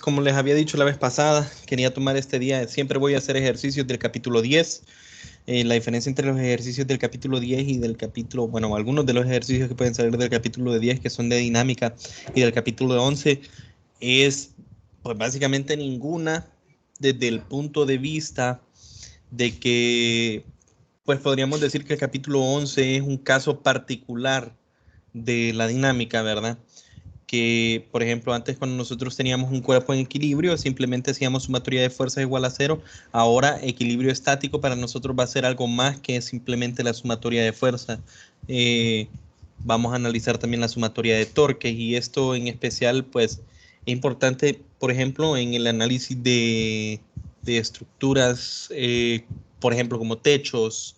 Como les había dicho la vez pasada, quería tomar este día, siempre voy a hacer ejercicios del capítulo 10. La diferencia entre los ejercicios del capítulo 10 y del capítulo, bueno, algunos de los ejercicios que pueden salir del capítulo de 10, que son de dinámica, y del capítulo de 11, es pues básicamente ninguna, desde el punto de vista de que, pues podríamos decir que el capítulo 11 es un caso particular de la dinámica, ¿verdad? Que, por ejemplo, antes cuando nosotros teníamos un cuerpo en equilibrio, simplemente hacíamos sumatoria de fuerzas igual a 0. Ahora, equilibrio estático para nosotros va a ser algo más que simplemente la sumatoria de fuerza. Vamos a analizar también la sumatoria de torques, y esto en especial, pues, es importante, por ejemplo, en el análisis de estructuras, por ejemplo, como techos,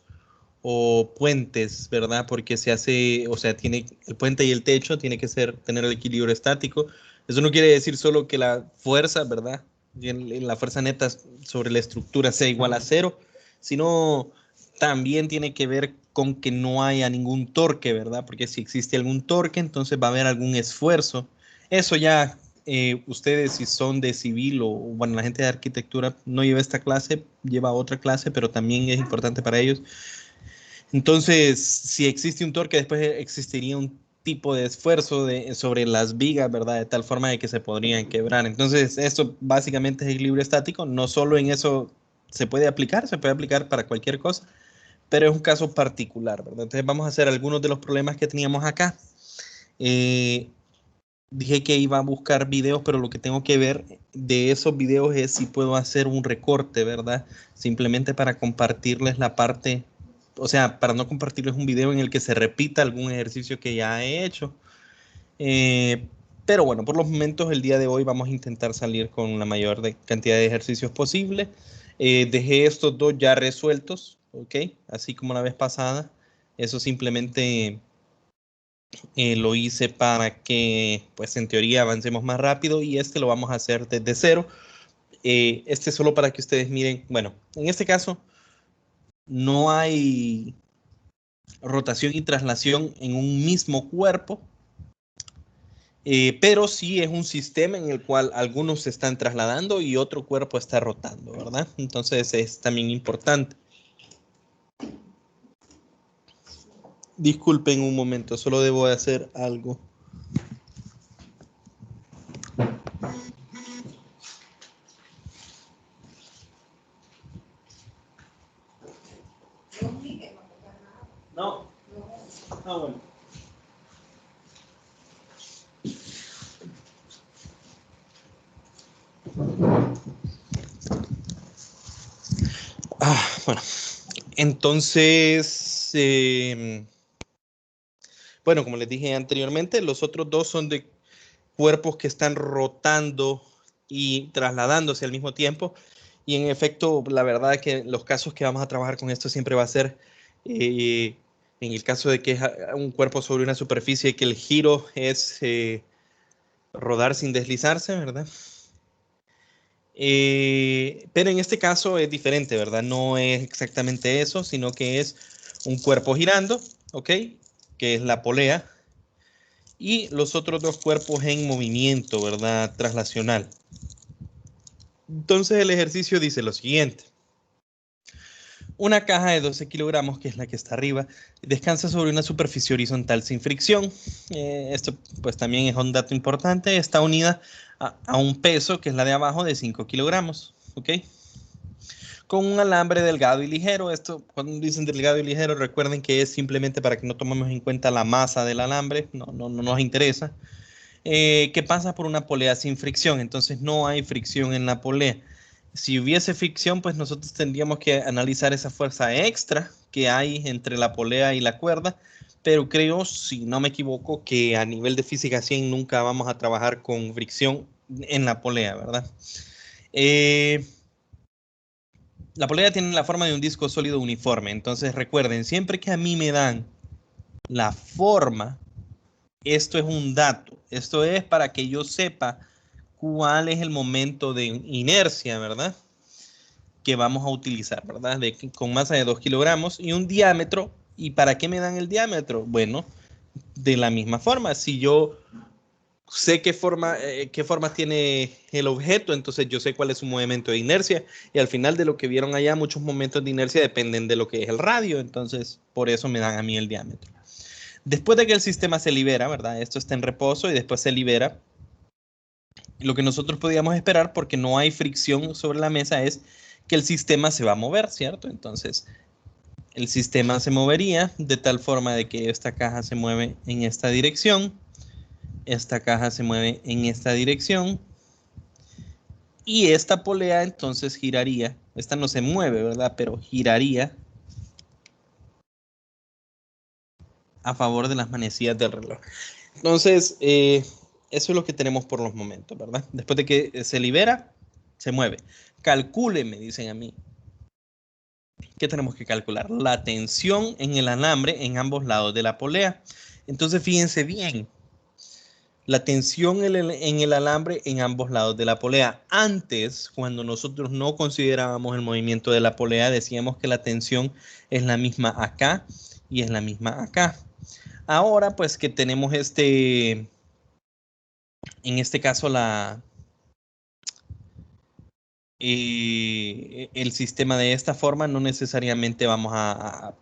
o puentes, ¿verdad? Porque se hace, o sea, tiene el puente y el techo tiene que tener el equilibrio estático. Eso no quiere decir solo que la fuerza, ¿verdad? La fuerza neta sobre la estructura sea igual a 0, sino también tiene que ver con que no haya ningún torque, ¿verdad? Porque si existe algún torque, entonces va a haber algún esfuerzo. Eso ya, ustedes si son de civil o, bueno, la gente de arquitectura no lleva esta clase, lleva otra clase, pero también es importante para ellos. Entonces, si existe un torque, después existiría un tipo de esfuerzo sobre las vigas, ¿verdad? De tal forma de que se podrían quebrar. Entonces, esto básicamente es equilibrio estático. No solo en eso se puede aplicar para cualquier cosa, pero es un caso particular, ¿verdad? Entonces, vamos a hacer algunos de los problemas que teníamos acá. Dije que iba a buscar videos, pero lo que tengo que ver de esos videos es si puedo hacer un recorte, ¿verdad? Simplemente para compartirles la parte, o sea, para no compartirles un video en el que se repita algún ejercicio que ya he hecho. Eh, pero bueno, por los momentos, el día de hoy vamos a intentar salir con la mayor cantidad de ejercicios posible. Dejé estos dos ya resueltos, ¿ok? Así como la vez pasada. Eso simplemente lo hice para que, pues en teoría, avancemos más rápido, y este lo vamos a hacer desde 0. Este es solo para que ustedes miren, bueno, en este caso no hay rotación y traslación en un mismo cuerpo, pero sí es un sistema en el cual algunos se están trasladando y otro cuerpo está rotando, ¿verdad? Entonces es también importante. Disculpen un momento, solo debo hacer algo. No, no, bueno. Bueno, entonces, bueno, como les dije anteriormente, los otros dos son de cuerpos que están rotando y trasladándose al mismo tiempo. Y en efecto, la verdad es que los casos que vamos a trabajar con esto siempre va a ser en el caso de que es un cuerpo sobre una superficie, que el giro es rodar sin deslizarse, ¿verdad? Pero en este caso es diferente, ¿verdad? No es exactamente eso, sino que es un cuerpo girando, ¿ok? Que es la polea, y los otros dos cuerpos en movimiento, ¿verdad? Traslacional. Entonces el ejercicio dice lo siguiente. Una caja de 12 kilogramos, que es la que está arriba, descansa sobre una superficie horizontal sin fricción. Esto pues también es un dato importante. Está unida a un peso, que es la de abajo, de 5 kilogramos. ¿Ok? Con un alambre delgado y ligero. Esto, cuando dicen delgado y ligero, recuerden que es simplemente para que no tomemos en cuenta la masa del alambre. No nos interesa. Que pasa por una polea sin fricción. Entonces no hay fricción en la polea. Si hubiese fricción, pues nosotros tendríamos que analizar esa fuerza extra que hay entre la polea y la cuerda, pero creo, si no me equivoco, que a nivel de física 100 nunca vamos a trabajar con fricción en la polea, ¿verdad? La polea tiene la forma de un disco sólido uniforme. Entonces recuerden, siempre que a mí me dan la forma, esto es un dato. Esto es para que yo sepa cuál es el momento de inercia, ¿verdad? Que vamos a utilizar, ¿verdad? Con masa de 2 kilogramos y un diámetro. ¿Y para qué me dan el diámetro? Bueno, de la misma forma, si yo sé qué forma tiene el objeto, entonces yo sé cuál es su movimiento de inercia, y al final de lo que vieron allá, muchos momentos de inercia dependen de lo que es el radio, entonces por eso me dan a mí el diámetro. Después de que el sistema se libera, ¿verdad? Esto está en reposo y después se libera. Lo que nosotros podíamos esperar, porque no hay fricción sobre la mesa, es que el sistema se va a mover, ¿cierto? Entonces, el sistema se movería de tal forma de que esta caja se mueve en esta dirección, esta caja se mueve en esta dirección, y esta polea entonces giraría. Esta no se mueve, ¿verdad? Pero giraría a favor de las manecillas del reloj. Entonces, eso es lo que tenemos por los momentos, ¿verdad? Después de que se libera, se mueve. Calcule, me dicen a mí. ¿Qué tenemos que calcular? La tensión en el alambre en ambos lados de la polea. Entonces, fíjense bien. La tensión en el alambre en ambos lados de la polea. Antes, cuando nosotros no considerábamos el movimiento de la polea, decíamos que la tensión es la misma acá y es la misma acá. Ahora, pues que tenemos en este caso, el sistema de esta forma, no necesariamente vamos a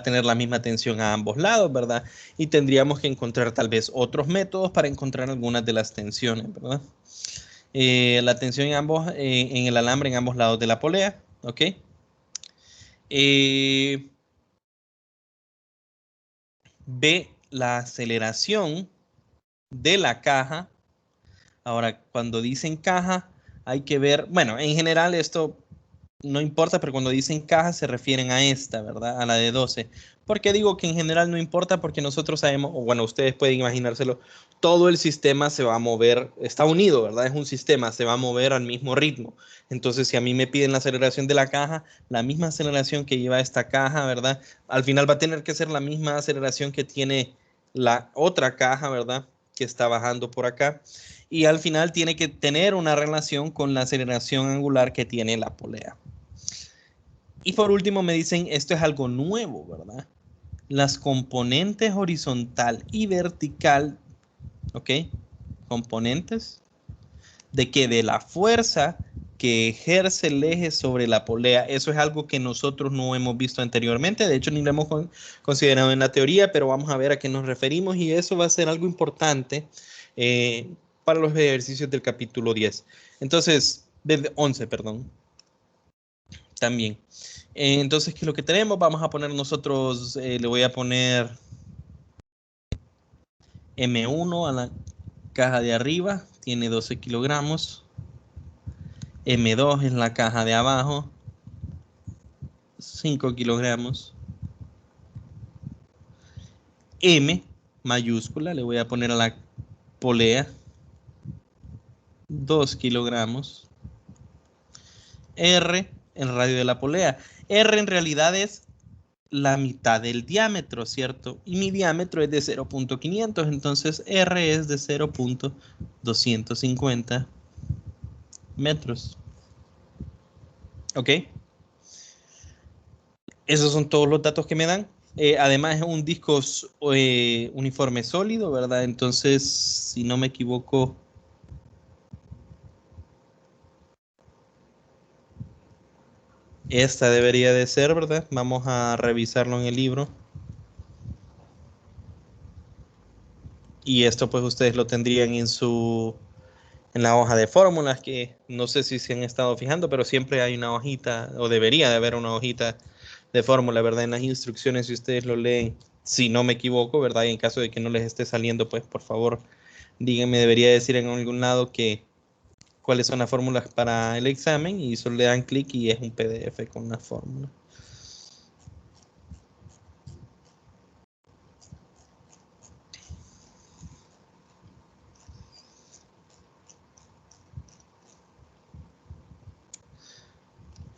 tener la misma tensión a ambos lados, ¿verdad? Y tendríamos que encontrar tal vez otros métodos para encontrar algunas de las tensiones, ¿verdad? La tensión en el alambre en ambos lados de la polea, ¿ok? Ve la aceleración de la caja. Ahora, cuando dicen caja, hay que ver, bueno, en general esto no importa, pero cuando dicen caja se refieren a esta, ¿verdad? A la de 12. ¿Por qué digo que en general no importa? Porque nosotros sabemos, o bueno, ustedes pueden imaginárselo, todo el sistema se va a mover, está unido, ¿verdad? Es un sistema, se va a mover al mismo ritmo. Entonces, si a mí me piden la aceleración de la caja, la misma aceleración que lleva esta caja, ¿verdad? Al final va a tener que ser la misma aceleración que tiene la otra caja, ¿verdad? Que está bajando por acá. Y al final tiene que tener una relación con la aceleración angular que tiene la polea. Y por último me dicen, esto es algo nuevo, ¿verdad? Las componentes horizontal y vertical, ¿ok? Componentes de que de la fuerza que ejerce el eje sobre la polea. Eso es algo que nosotros no hemos visto anteriormente, de hecho ni lo hemos considerado en la teoría, pero vamos a ver a qué nos referimos y eso va a ser algo importante para los ejercicios del capítulo 10. Entonces, desde 11, perdón, también. Entonces, ¿qué es lo que tenemos? Vamos a poner nosotros, le voy a poner M1 a la caja de arriba, tiene 12 kilogramos. M2 en la caja de abajo, 5 kilogramos. M mayúscula, le voy a poner a la polea, 2 kilogramos. R, el radio de la polea. R en realidad es la mitad del diámetro, ¿cierto? Y mi diámetro es de 0.500, entonces R es de 0.250 metros. ¿Ok? Esos son todos los datos que me dan. Además es un disco uniforme sólido, ¿verdad? Entonces, si no me equivoco, esta debería de ser, ¿verdad? Vamos a revisarlo en el libro. Y esto pues ustedes lo tendrían en la hoja de fórmulas, que no sé si se han estado fijando, pero siempre hay una hojita, o debería de haber una hojita de fórmula, ¿verdad? En las instrucciones, si ustedes lo leen, si no me equivoco, ¿verdad? Y en caso de que no les esté saliendo, pues por favor, díganme, debería decir en algún lado cuáles son las fórmulas para el examen y solo le dan clic y es un PDF con la fórmula.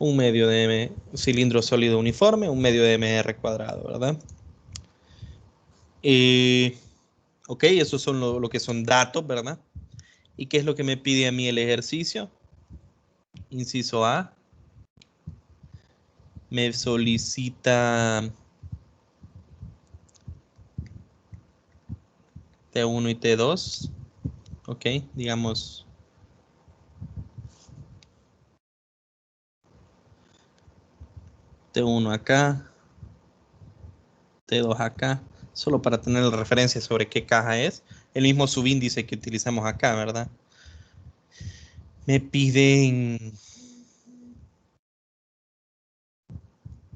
Un medio de cilindro sólido uniforme, un medio de mr cuadrado, ¿verdad? Ok, esos son lo que son datos, ¿verdad? ¿Y qué es lo que me pide a mí el ejercicio? Inciso A. Me solicita T1 y T2. Ok, digamos T1 acá, T2 acá, solo para tener la referencia sobre qué caja es. El mismo subíndice que utilizamos acá, ¿verdad? Me piden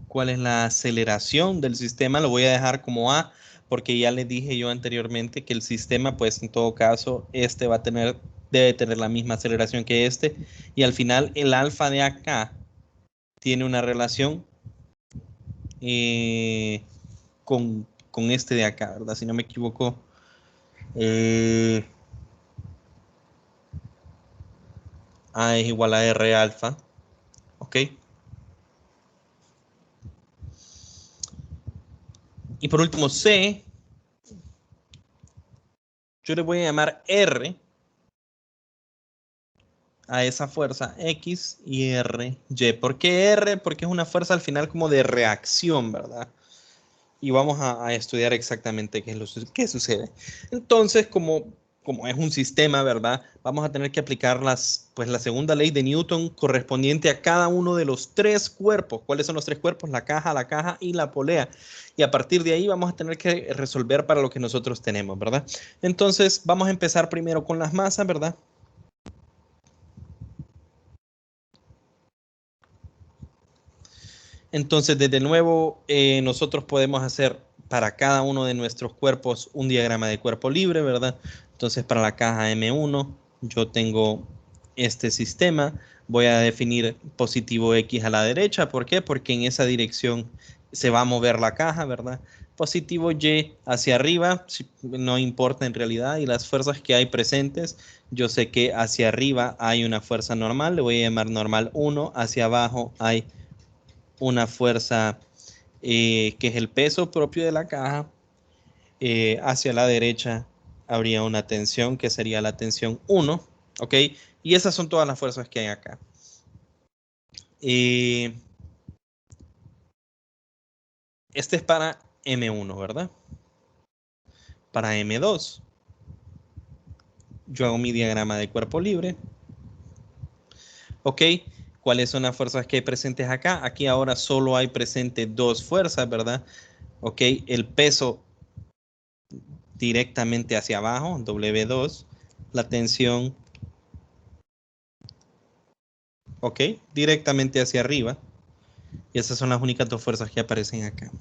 cuál es la aceleración del sistema. Lo voy a dejar como A, porque ya les dije yo anteriormente que el sistema, pues en todo caso, este debe tener la misma aceleración que este. Y al final, el alfa de acá tiene una relación con este de acá, ¿verdad? Si no me equivoco. A es igual a R alfa. ¿Ok? Y por último, C, yo le voy a llamar R a esa fuerza X y R, Y. ¿Por qué R? Porque es una fuerza al final como de reacción, ¿verdad? Y vamos a estudiar exactamente qué sucede. Entonces, como es un sistema, ¿verdad? Vamos a tener que aplicar pues, la segunda ley de Newton correspondiente a cada uno de los tres cuerpos. ¿Cuáles son los tres cuerpos? La caja y la polea. Y a partir de ahí vamos a tener que resolver para lo que nosotros tenemos, ¿verdad? Entonces, vamos a empezar primero con las masas, ¿verdad? Entonces, desde nuevo, nosotros podemos hacer para cada uno de nuestros cuerpos un diagrama de cuerpo libre, ¿verdad? Entonces, para la caja M1, yo tengo este sistema. Voy a definir positivo X a la derecha. ¿Por qué? Porque en esa dirección se va a mover la caja, ¿verdad? Positivo Y hacia arriba, no importa en realidad, y las fuerzas que hay presentes, yo sé que hacia arriba hay una fuerza normal, le voy a llamar normal 1, hacia abajo hay una fuerza que es el peso propio de la caja. Hacia la derecha habría una tensión que sería la tensión 1, ¿ok? Y esas son todas las fuerzas que hay acá. Este es para M1, ¿verdad? Para M2, yo hago mi diagrama de cuerpo libre, ¿ok? ¿Cuáles son las fuerzas que hay presentes acá? Aquí ahora solo hay presente dos fuerzas, ¿verdad? ¿Ok? El peso directamente hacia abajo, W2, la tensión, ¿ok? Directamente hacia arriba. Y esas son las únicas dos fuerzas que aparecen acá.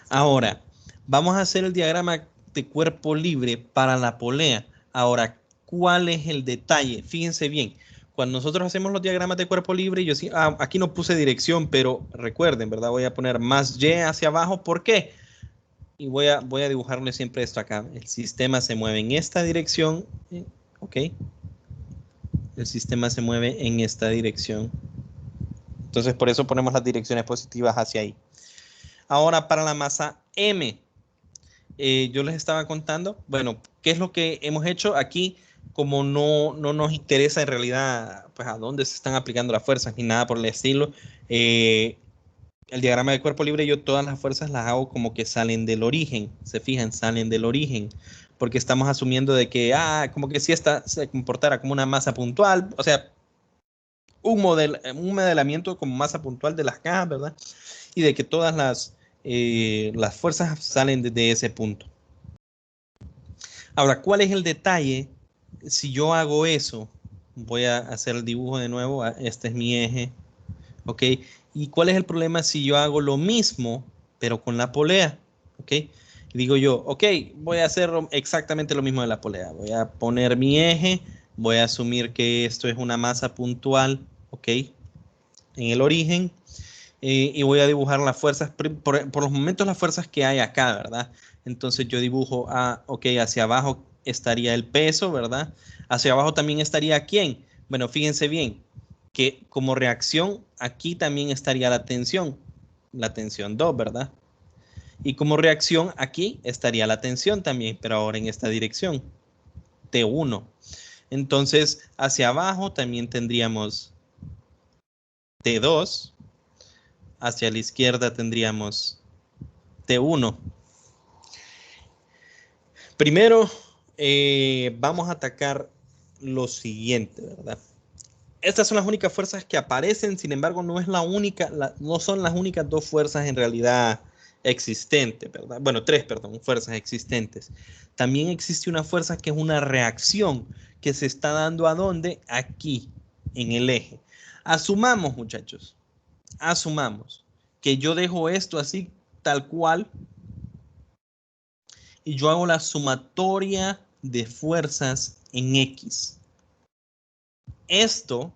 Ahora, vamos a hacer el diagrama de cuerpo libre para la polea. Ahora, ¿cuál es el detalle? Fíjense bien, cuando nosotros hacemos los diagramas de cuerpo libre, yo sí, aquí no puse dirección, pero recuerden, ¿verdad? Voy a poner más Y hacia abajo. ¿Por qué? Y voy a dibujarle siempre esto acá. El sistema se mueve en esta dirección, ¿ok? El sistema se mueve en esta dirección. Entonces, por eso ponemos las direcciones positivas hacia ahí. Ahora, para la masa M, yo les estaba contando, bueno, ¿qué es lo que hemos hecho aquí? Como no nos interesa en realidad, pues, a dónde se están aplicando las fuerzas ni nada por el estilo, el diagrama de cuerpo libre, yo todas las fuerzas las hago como que salen del origen, se fijan, salen del origen, porque estamos asumiendo de que, como que si esta se comportara como una masa puntual, o sea, un modelamiento como masa puntual de las cajas, ¿verdad? Y de que todas las fuerzas salen desde ese punto. Ahora, ¿cuál es el detalle? Si yo hago eso, voy a hacer el dibujo de nuevo, este es mi eje, ¿ok? ¿Y cuál es el problema si yo hago lo mismo, pero con la polea? ¿Ok? Y digo yo, ok, voy a hacer exactamente lo mismo de la polea. Voy a poner mi eje, voy a asumir que esto es una masa puntual, ¿ok? En el origen, y voy a dibujar las fuerzas, por los momentos las fuerzas que hay acá, ¿verdad? Entonces yo dibujo, ok, hacia abajo estaría el peso, ¿verdad? Hacia abajo también estaría ¿quién? Bueno, fíjense bien, que como reacción aquí también estaría la tensión 2, ¿verdad? Y como reacción aquí estaría la tensión también, pero ahora en esta dirección, T1. Entonces, hacia abajo también tendríamos T2, hacia la izquierda tendríamos T1. Primero, vamos a atacar lo siguiente, ¿verdad? Estas son las únicas fuerzas que aparecen, sin embargo, no es la única, no son las únicas dos fuerzas en realidad existentes, ¿verdad? Bueno, tres, perdón, fuerzas existentes. También existe una fuerza que es una reacción que se está dando ¿a dónde? Aquí, en el eje. Asumamos, muchachos, asumamos que yo dejo esto así, tal cual, y yo hago la sumatoria de fuerzas en X. Esto,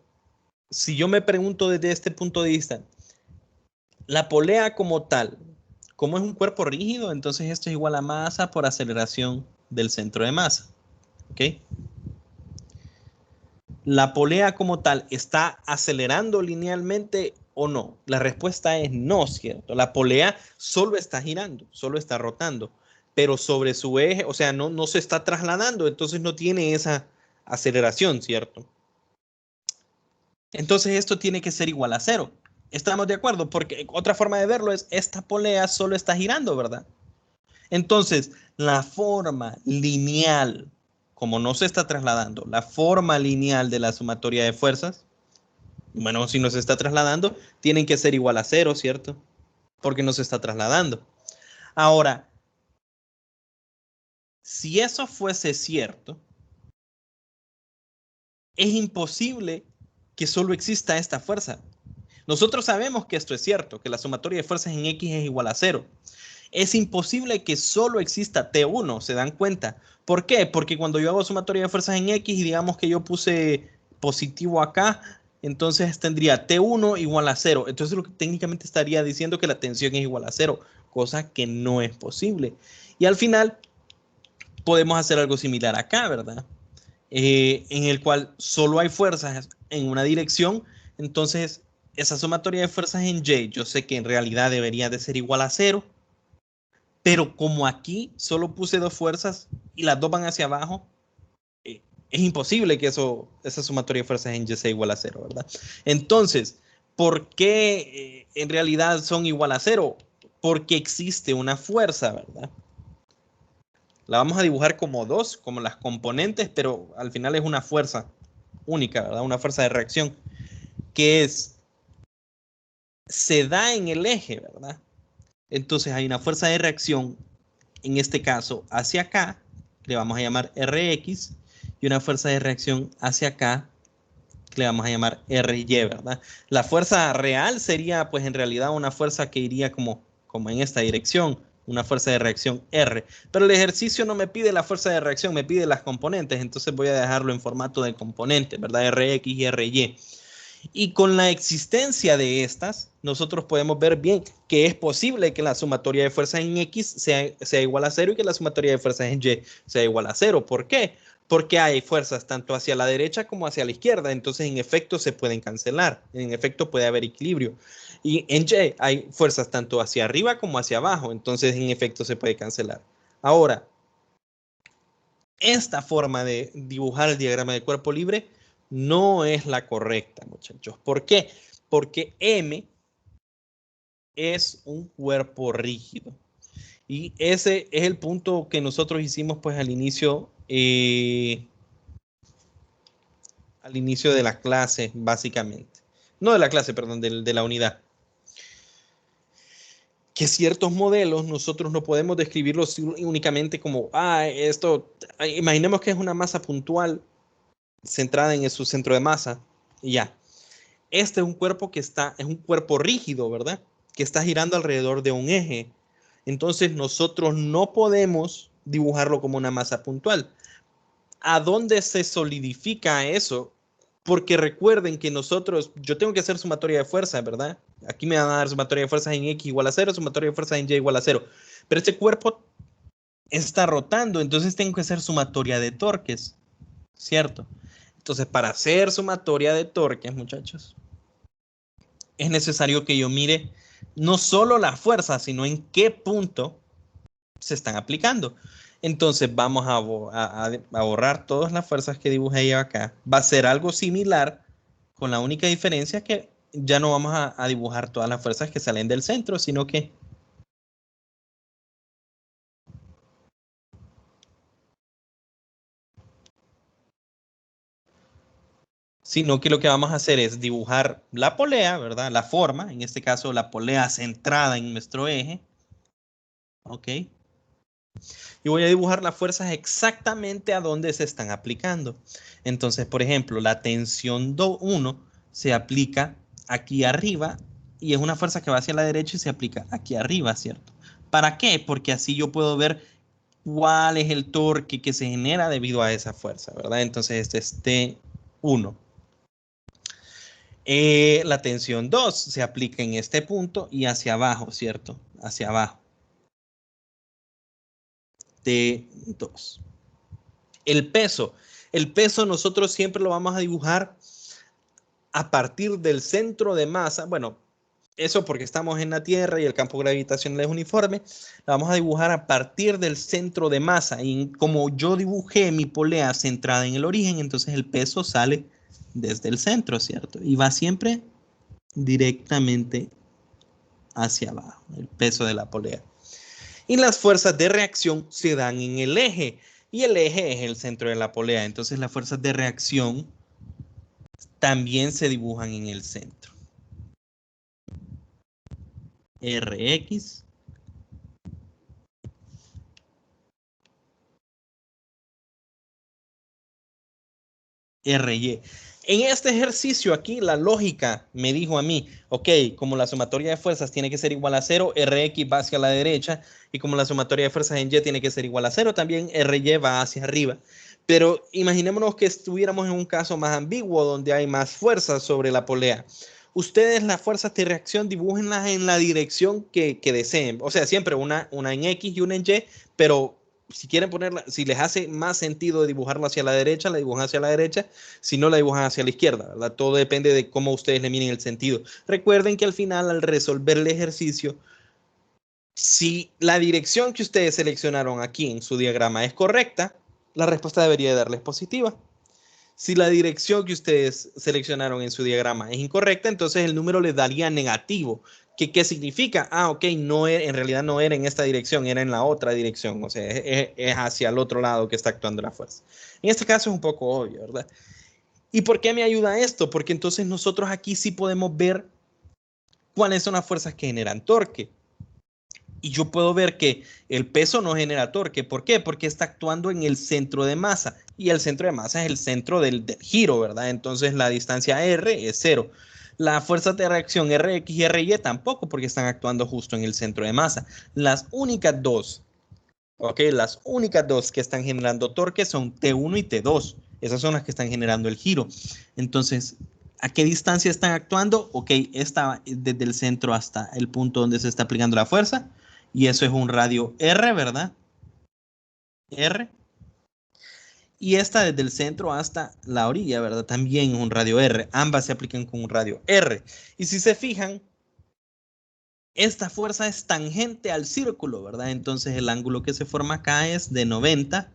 si yo me pregunto desde este punto de vista, la polea como tal, como es un cuerpo rígido, entonces esto es igual a masa por aceleración del centro de masa. ¿Ok? La polea como tal está acelerando linealmente o no. La respuesta es no, ¿cierto? La polea solo está girando, solo está rotando, pero sobre su eje, o sea, no se está trasladando, entonces no tiene esa aceleración, ¿cierto? Entonces esto tiene que ser igual a cero. ¿Estamos de acuerdo? Porque otra forma de verlo es esta polea solo está girando, ¿verdad? Entonces, la forma lineal, como no se está trasladando, la forma lineal de la sumatoria de fuerzas, bueno, si no se está trasladando, tienen que ser igual a cero, ¿cierto? Porque no se está trasladando. Ahora, si eso fuese cierto, es imposible que solo exista esta fuerza. Nosotros sabemos que esto es cierto, que la sumatoria de fuerzas en X es igual a cero. Es imposible que solo exista T1, ¿se dan cuenta? ¿Por qué? Porque cuando yo hago sumatoria de fuerzas en X y digamos que yo puse positivo acá, entonces tendría T1 igual a 0. Entonces lo que técnicamente estaría diciendo que la tensión es igual a 0, cosa que no es posible. Y al final podemos hacer algo similar acá, ¿verdad? En el cual solo hay fuerzas en una dirección, entonces esa sumatoria de fuerzas en Y, yo sé que en realidad debería de ser igual a 0, pero como aquí solo puse dos fuerzas y las dos van hacia abajo, es imposible que esa sumatoria de fuerzas en Y sea igual a 0, ¿verdad? Entonces, ¿por qué en realidad son igual a 0? Porque existe una fuerza, ¿verdad? La vamos a dibujar como dos, como las componentes, pero al final es una fuerza única, ¿verdad? Una fuerza de reacción que se da en el eje, ¿verdad? Entonces hay una fuerza de reacción, en este caso hacia acá, le vamos a llamar Rx, y una fuerza de reacción hacia acá, que le vamos a llamar Ry, ¿verdad? La fuerza real sería, pues en realidad, una fuerza que iría como en esta dirección, una fuerza de reacción R. Pero el ejercicio no me pide la fuerza de reacción, me pide las componentes, entonces voy a dejarlo en formato de componentes, ¿verdad? Rx y Ry. Y con la existencia de estas, nosotros podemos ver bien que es posible que la sumatoria de fuerzas en X sea igual a 0 y que la sumatoria de fuerzas en Y sea igual a 0. ¿Por qué? Porque hay fuerzas tanto hacia la derecha como hacia la izquierda, entonces en efecto se pueden cancelar, en efecto puede haber equilibrio. Y en Y hay fuerzas tanto hacia arriba como hacia abajo, entonces en efecto se puede cancelar. Ahora, esta forma de dibujar el diagrama de cuerpo libre no es la correcta, muchachos. ¿Por qué? Porque M es un cuerpo rígido. Y ese es el punto que nosotros hicimos pues al inicio de la clase, básicamente. No de la clase, perdón, de la unidad. Que ciertos modelos nosotros no podemos describirlos únicamente como, imaginemos que es una masa puntual centrada en su centro de masa y ya. Este es un cuerpo es un cuerpo rígido, ¿verdad? Que está girando alrededor de un eje. Entonces nosotros no podemos dibujarlo como una masa puntual. ¿A dónde se solidifica eso? Porque recuerden que yo tengo que hacer sumatoria de fuerzas, ¿verdad? Aquí me van a dar sumatoria de fuerzas en X igual a 0, sumatoria de fuerzas en Y igual a 0. Pero este cuerpo está rotando, entonces tengo que hacer sumatoria de torques, ¿cierto? Entonces, para hacer sumatoria de torques, muchachos, es necesario que yo mire no solo la fuerza, sino en qué punto se están aplicando. Entonces vamos a borrar todas las fuerzas que dibujé yo acá. Va a ser algo similar, con la única diferencia que ya no vamos a dibujar todas las fuerzas que salen del centro, sino que sino que lo que vamos a hacer es dibujar la polea, ¿verdad? La forma, en este caso la polea centrada en nuestro eje. ¿Ok? Y voy a dibujar las fuerzas exactamente a donde se están aplicando. Entonces, por ejemplo, la tensión 1 se aplica aquí arriba y es una fuerza que va hacia la derecha y se aplica aquí arriba, ¿cierto? ¿Para qué? Porque así yo puedo ver cuál es el torque que se genera debido a esa fuerza, ¿verdad? Entonces, este es T1. La tensión 2 se aplica en este punto y hacia abajo, ¿cierto? Hacia abajo. T2. El peso. El peso nosotros siempre lo vamos a dibujar a partir del centro de masa. Bueno, eso porque estamos en la Tierra y el campo gravitacional es uniforme. La vamos a dibujar a partir del centro de masa. Y como yo dibujé mi polea centrada en el origen, entonces el peso sale desde el centro, ¿cierto? Y va siempre directamente hacia abajo, el peso de la polea. Y las fuerzas de reacción se dan en el eje. Y el eje es el centro de la polea. Entonces las fuerzas de reacción también se dibujan en el centro. Rx. Ry. En este ejercicio aquí, la lógica me dijo a mí, ok, como la sumatoria de fuerzas tiene que ser igual a 0, Rx va hacia la derecha, y como la sumatoria de fuerzas en Y tiene que ser igual a 0, también Ry va hacia arriba. Pero imaginémonos que estuviéramos en un caso más ambiguo, donde hay más fuerzas sobre la polea. Ustedes las fuerzas de reacción dibújenlas en la dirección que deseen. O sea, siempre una en X y una en Y, pero si quieren ponerla, si les hace más sentido dibujarla hacia la derecha, la dibujan hacia la derecha, si no la dibujan hacia la izquierda, ¿verdad? Todo depende de cómo ustedes le miren el sentido. Recuerden que al final, al resolver el ejercicio, si la dirección que ustedes seleccionaron aquí en su diagrama es correcta, la respuesta debería darles positiva. Si la dirección que ustedes seleccionaron en su diagrama es incorrecta, entonces el número les daría negativo. ¿Qué significa? Ah, ok, no era, en realidad no era en esta dirección, era en la otra dirección. O sea, es hacia el otro lado que está actuando la fuerza. En este caso es un poco obvio, ¿verdad? ¿Y por qué me ayuda esto? Porque entonces nosotros aquí sí podemos ver cuáles son las fuerzas que generan torque. Y yo puedo ver que el peso no genera torque. ¿Por qué? Porque está actuando en el centro de masa. Y el centro de masa es el centro del giro, ¿verdad? Entonces la distancia R es 0. Las fuerzas de reacción Rx y Ry tampoco, porque están actuando justo en el centro de masa. Las únicas dos, ¿ok? Las únicas dos que están generando torque son T1 y T2. Esas son las que están generando el giro. Entonces, ¿a qué distancia están actuando? Ok, esta desde el centro hasta el punto donde se está aplicando la fuerza. Y eso es un radio R, ¿verdad? R. Y esta desde el centro hasta la orilla, ¿verdad? También es un radio R. Ambas se aplican con un radio R. Y si se fijan, esta fuerza es tangente al círculo, ¿verdad? Entonces el ángulo que se forma acá es de 90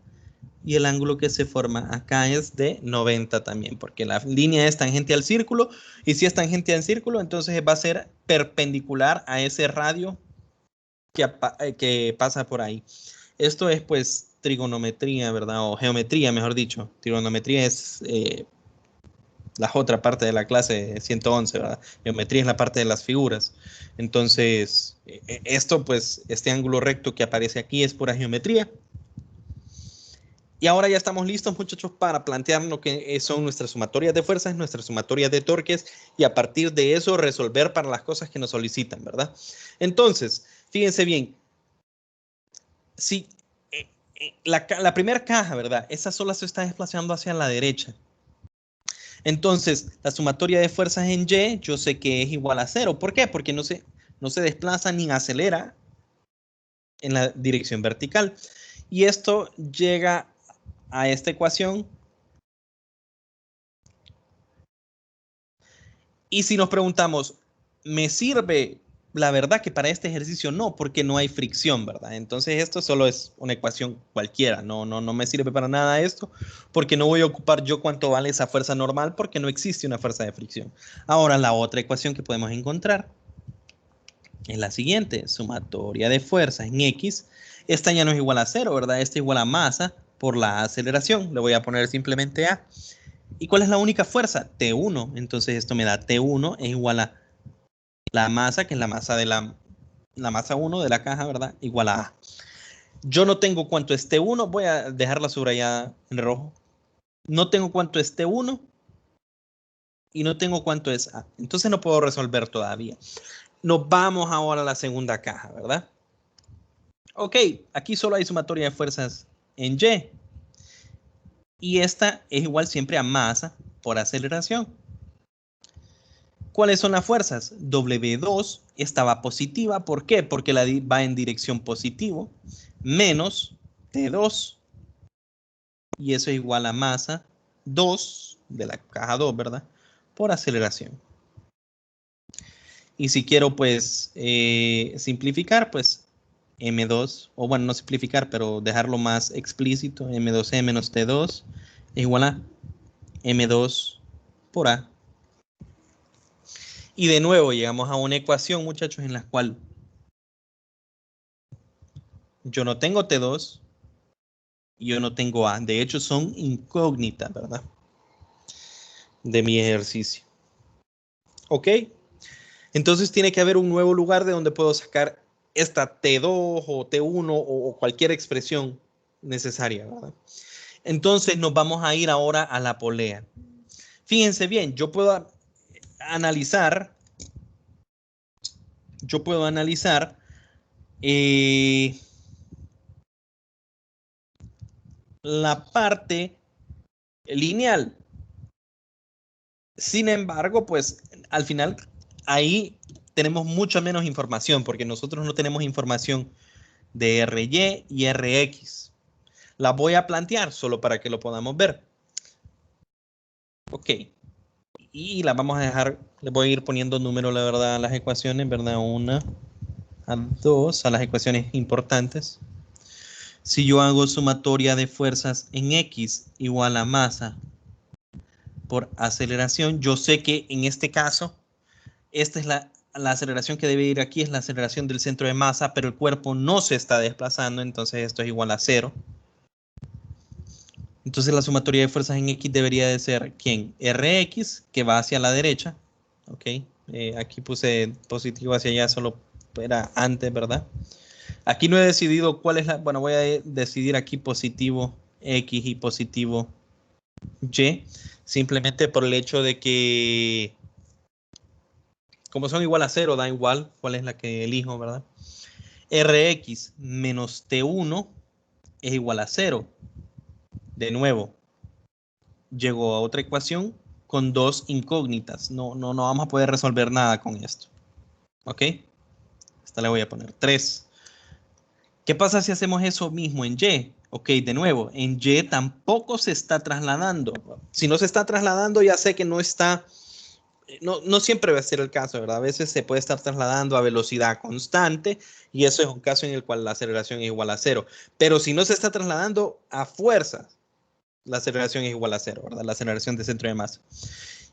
y el ángulo que se forma acá es de 90 también, porque la línea es tangente al círculo y si es tangente al círculo, entonces va a ser perpendicular a ese radio que pasa por ahí. Esto es pues trigonometría, ¿verdad? O geometría, mejor dicho. Trigonometría es la otra parte de la clase 111, ¿verdad? Geometría es la parte de las figuras. Entonces, esto pues, este ángulo recto que aparece aquí es pura geometría. Y ahora ya estamos listos, muchachos, para plantear lo que son nuestras sumatorias de fuerzas, nuestras sumatorias de torques, y a partir de eso resolver para las cosas que nos solicitan, ¿verdad? Entonces, fíjense bien, si la primera caja, ¿verdad? Esa sola se está desplazando hacia la derecha. Entonces, la sumatoria de fuerzas en Y, yo sé que es igual a 0. ¿Por qué? Porque no se desplaza ni acelera en la dirección vertical. Y esto llega a esta ecuación. Y si nos preguntamos, ¿me sirve? La verdad que para este ejercicio no, porque no hay fricción, ¿verdad? Entonces esto solo es una ecuación cualquiera, no me sirve para nada esto, porque no voy a ocupar yo cuánto vale esa fuerza normal, porque no existe una fuerza de fricción. Ahora la otra ecuación que podemos encontrar es la siguiente, sumatoria de fuerzas en X. Esta ya no es igual a 0, ¿verdad? Esta es igual a masa por la aceleración, le voy a poner simplemente A. ¿Y cuál es la única fuerza? T1. Entonces esto me da T1 es igual a la masa, que es la masa de la masa 1 de la caja, ¿verdad? Igual a A. Yo no tengo cuánto es T1, voy a dejarla subrayada en rojo. No tengo cuánto es T1 y no tengo cuánto es A. Entonces no puedo resolver todavía. Nos vamos ahora a la segunda caja, ¿verdad? Ok, aquí solo hay sumatoria de fuerzas en Y. Y esta es igual siempre a masa por aceleración. ¿Cuáles son las fuerzas? W2 estaba positiva. ¿Por qué? Porque la va en dirección positivo. Menos T2. Y eso es igual a masa 2 de la caja 2, ¿verdad? Por aceleración. Y si quiero, pues, simplificar, pues, M2, o bueno, no simplificar, pero dejarlo más explícito, M2E menos T2 es igual a M2 por A. Y de nuevo llegamos a una ecuación, muchachos, en la cual yo no tengo T2 y yo no tengo A. De hecho, son incógnitas, ¿verdad? De mi ejercicio. ¿Ok? Entonces tiene que haber un nuevo lugar de donde puedo sacar esta T2 o T1 o cualquier expresión necesaria, ¿verdad? Entonces nos vamos a ir ahora a la polea. Fíjense bien, yo puedo analizar la parte lineal. Sin embargo, pues al final ahí tenemos mucha menos información porque nosotros no tenemos información de RY y RX. La voy a plantear solo para que lo podamos ver. Ok. Y la vamos a dejar, le voy a ir poniendo número, la verdad, a las ecuaciones, ¿verdad? 1, a 2, a las ecuaciones importantes. Si yo hago sumatoria de fuerzas en X igual a masa por aceleración, yo sé que en este caso, esta es la aceleración que debe ir aquí, es la aceleración del centro de masa, pero el cuerpo no se está desplazando, entonces esto es igual a 0. Entonces la sumatoria de fuerzas en X debería de ser, ¿quién? Rx, que va hacia la derecha. Ok, aquí puse positivo hacia allá, solo era antes, ¿verdad? Aquí no he decidido cuál es la... Bueno, voy a decidir aquí positivo X y positivo Y, simplemente por el hecho de que como son igual a 0, da igual cuál es la que elijo, ¿verdad? Rx menos T1 es igual a 0. De nuevo, llego a otra ecuación con dos incógnitas. No vamos a poder resolver nada con esto. ¿Ok? Esta le voy a poner 3. ¿Qué pasa si hacemos eso mismo en Y? Ok, de nuevo, en Y tampoco se está trasladando. Si no se está trasladando, ya sé que no está... No siempre va a ser el caso, ¿verdad? A veces se puede estar trasladando a velocidad constante y eso es un caso en el cual la aceleración es igual a 0. Pero si no se está trasladando a fuerzas, la aceleración es igual a 0, ¿verdad? La aceleración de centro de masa.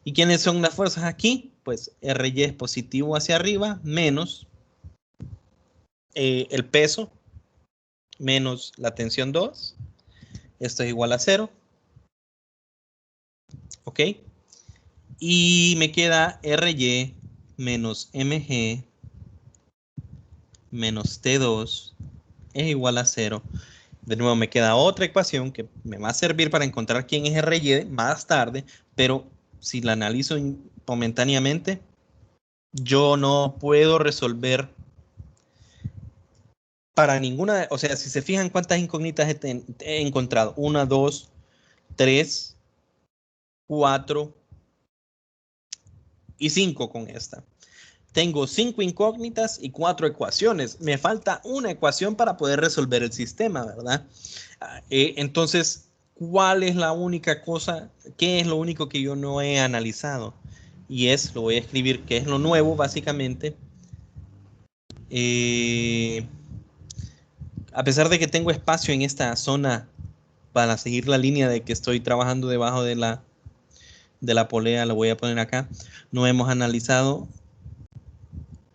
¿Y quiénes son las fuerzas aquí? Pues RY es positivo hacia arriba menos el peso menos la tensión 2. Esto es igual a 0. ¿Ok? Y me queda RY menos MG menos T2 es igual a 0. De nuevo me queda otra ecuación que me va a servir para encontrar quién es RY más tarde, pero si la analizo momentáneamente, yo no puedo resolver para ninguna, o sea, si se fijan cuántas incógnitas he encontrado, 1, 2, 3, 4 y 5 con esta. Tengo 5 incógnitas y 4 ecuaciones. Me falta una ecuación para poder resolver el sistema, ¿verdad? Entonces, ¿cuál es la única cosa? ¿Qué es lo único que yo no he analizado? Y lo voy a escribir, que es lo nuevo, básicamente. A pesar de que tengo espacio en esta zona para seguir la línea de que estoy trabajando debajo de la polea, lo voy a poner acá. No hemos analizado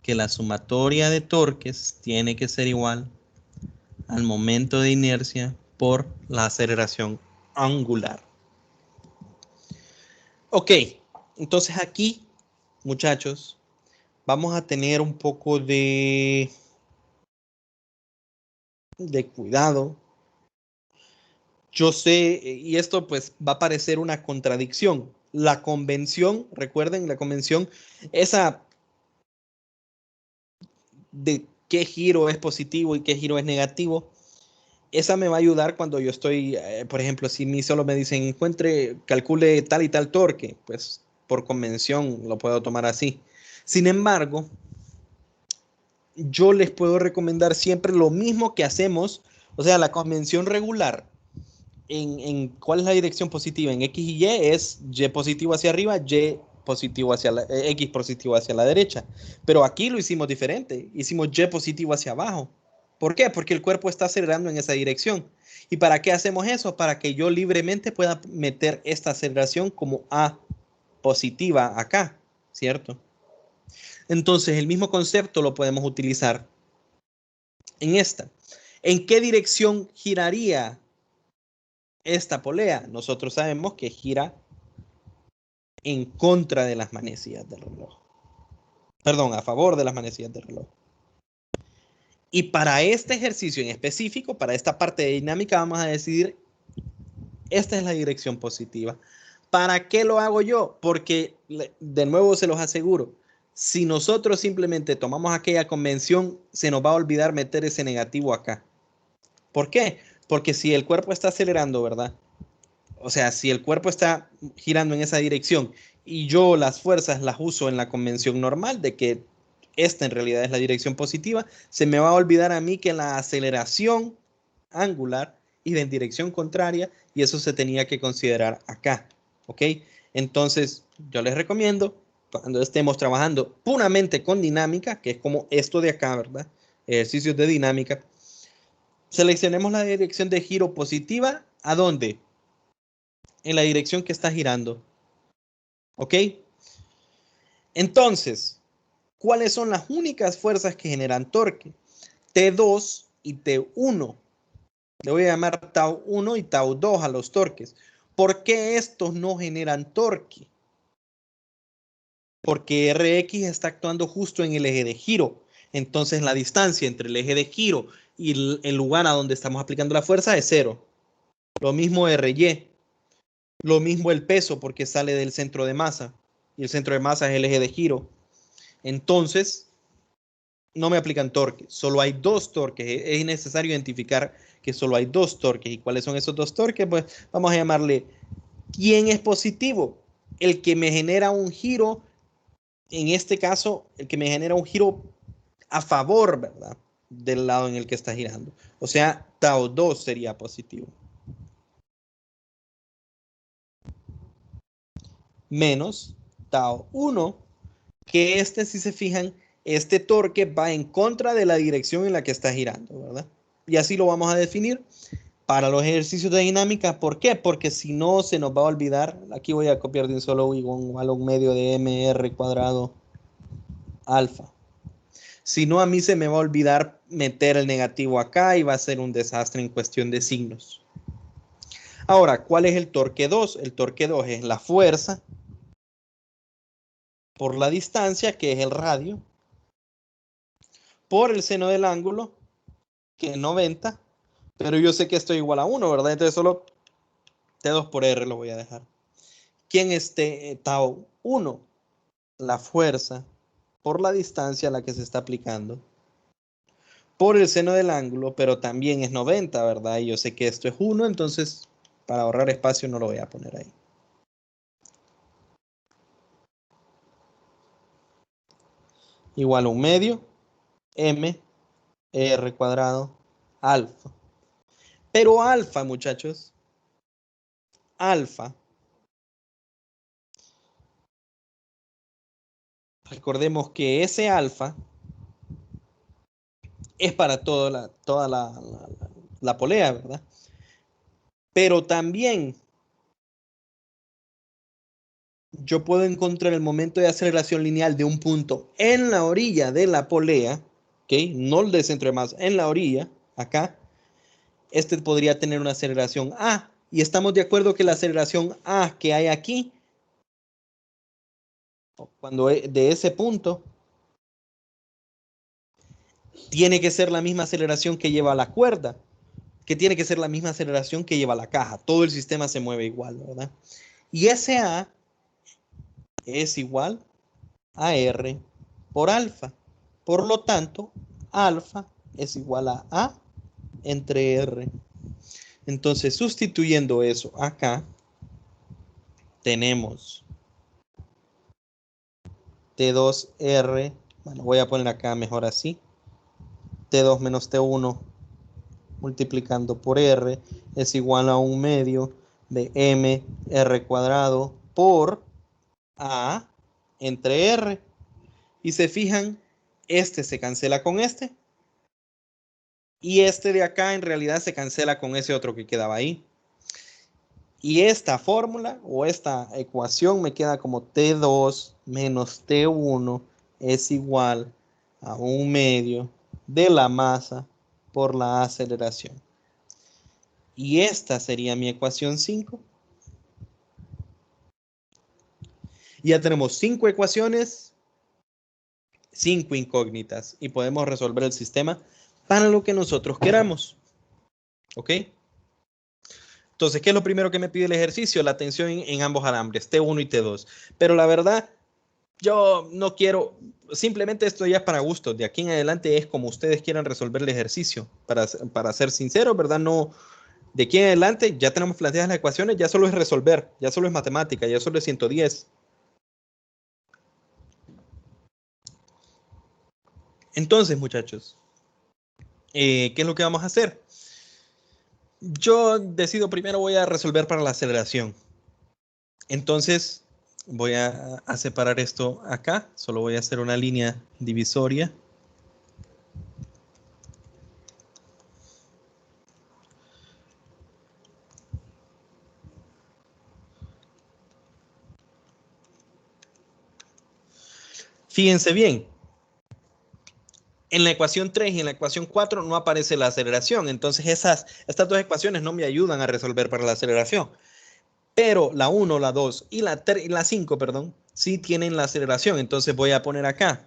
que la sumatoria de torques tiene que ser igual al momento de inercia por la aceleración angular. Ok, entonces aquí, muchachos, vamos a tener un poco de cuidado. Yo sé, y esto pues va a parecer una contradicción. La convención, recuerden, la convención, esa de qué giro es positivo y qué giro es negativo, esa me va a ayudar cuando yo estoy, por ejemplo, si mí solo me dicen encuentre, calcule tal y tal torque, pues por convención lo puedo tomar así. Sin embargo, yo les puedo recomendar siempre lo mismo que hacemos, o sea, la convención regular. ¿Cuál es la dirección positiva? En X y Y es Y positivo hacia arriba, Y positivo hacia la, X positivo hacia la derecha. Pero aquí lo hicimos diferente. Hicimos Y positivo hacia abajo. ¿Por qué? Porque el cuerpo está acelerando en esa dirección. ¿Y para qué hacemos eso? Para que yo libremente pueda meter esta aceleración como A positiva acá, ¿cierto? Entonces el mismo concepto lo podemos utilizar en esta. ¿En qué dirección giraría esta polea? Nosotros sabemos que gira en contra de las manecillas del reloj. Perdón, a favor de las manecillas del reloj. Y para este ejercicio en específico, para esta parte de dinámica, vamos a decidir, esta es la dirección positiva. ¿Para qué lo hago yo? Porque, de nuevo se los aseguro, si nosotros simplemente tomamos aquella convención, se nos va a olvidar meter ese negativo acá. ¿Por qué? Porque si el cuerpo está acelerando, ¿verdad? O sea, si el cuerpo está girando en esa dirección y yo las fuerzas las uso en la convención normal de que esta en realidad es la dirección positiva, se me va a olvidar a mí que la aceleración angular iba en dirección contraria y eso se tenía que considerar acá. ¿Ok? Entonces, yo les recomiendo, cuando estemos trabajando puramente con dinámica, que es como esto de acá, ¿verdad? Ejercicios de dinámica, seleccionemos la dirección de giro positiva. ¿A dónde? En la dirección que está girando. ¿Ok? Entonces, ¿cuáles son las únicas fuerzas que generan torque? T2 y T1. Le voy a llamar Tau 1 y Tau 2 a los torques. ¿Por qué estos no generan torque? Porque Rx está actuando justo en el eje de giro. Entonces la distancia entre el eje de giro y el lugar a donde estamos aplicando la fuerza es cero. Lo mismo Ry. Lo mismo el peso porque sale del centro de masa. Y el centro de masa es el eje de giro. Entonces, no me aplican torques. Solo hay dos torques. Es necesario identificar que solo hay dos torques. ¿Y cuáles son esos dos torques? Pues vamos a llamarle, ¿quién es positivo? El que me genera un giro, en este caso, el que me genera un giro a favor, ¿verdad? Del lado en el que está girando. O sea, Tau 2 sería positivo. Menos Tau 1, que si se fijan, este torque va en contra de la dirección en la que está girando, ¿verdad? Y así lo vamos a definir para los ejercicios de dinámica. ¿Por qué? Porque si no se nos va a olvidar, aquí voy a copiar de un solo igual a un medio de mr cuadrado alfa. Si no, a mí se me va a olvidar meter el negativo acá y va a ser un desastre en cuestión de signos. Ahora, ¿cuál es el torque 2? El torque 2 es la fuerza por la distancia, que es el radio, por el seno del ángulo, que es 90, pero yo sé que esto es igual a 1, ¿verdad? Entonces solo T2 por R lo voy a dejar. ¿Quién es Tau 1? La fuerza por la distancia a la que se está aplicando, por el seno del ángulo, pero también es 90, ¿verdad? Y yo sé que esto es 1, entonces para ahorrar espacio no lo voy a poner ahí. Igual a un medio, m, r cuadrado, alfa. Pero alfa, muchachos, alfa, recordemos que ese alfa es para toda la polea, ¿verdad? Pero también yo puedo encontrar el momento de aceleración lineal de un punto en la orilla de la polea, ¿ok? No el de centro de masa, en la orilla, acá. Este podría tener una aceleración A. Y estamos de acuerdo que la aceleración A que hay aquí Cuando de ese punto tiene que ser la misma aceleración que lleva la cuerda, que tiene que ser la misma aceleración que lleva la caja. Todo el sistema se mueve igual, ¿verdad? Y ese A es igual a R por alfa. Por lo tanto, alfa es igual a A entre R. Entonces, sustituyendo eso acá, tenemos T2R, bueno, voy a poner acá mejor así, T2 menos T1 multiplicando por R es igual a 1/2 de M R cuadrado por A entre R. Y se fijan, este se cancela con este. Y este de acá en realidad se cancela con ese otro que quedaba ahí. Y esta fórmula o esta ecuación me queda como T2 menos T1 es igual a 1/2 de la masa por la aceleración. Y esta sería mi ecuación 5. Y ya tenemos 5 ecuaciones, 5 incógnitas. Y podemos resolver el sistema para lo que nosotros queramos. ¿Ok? Entonces, ¿qué es lo primero que me pide el ejercicio? La tensión en ambos alambres, T1 y T2. Pero la verdad, yo no quiero, simplemente esto ya es para gustos. De aquí en adelante es como ustedes quieran resolver el ejercicio. Para ser sincero, ¿verdad? No, de aquí en adelante ya tenemos planteadas las ecuaciones, ya solo es resolver, ya solo es matemática, ya solo es 110. Entonces, muchachos, ¿qué es lo que vamos a hacer? Yo decido primero voy a resolver para la aceleración. Entonces, voy a separar esto acá. Solo voy a hacer una línea divisoria. Fíjense bien. En la ecuación 3 y en la ecuación 4 no aparece la aceleración. Entonces, estas dos ecuaciones no me ayudan a resolver para la aceleración. Pero la 1, la 2 y la 5, perdón, sí tienen la aceleración. Entonces, voy a poner acá.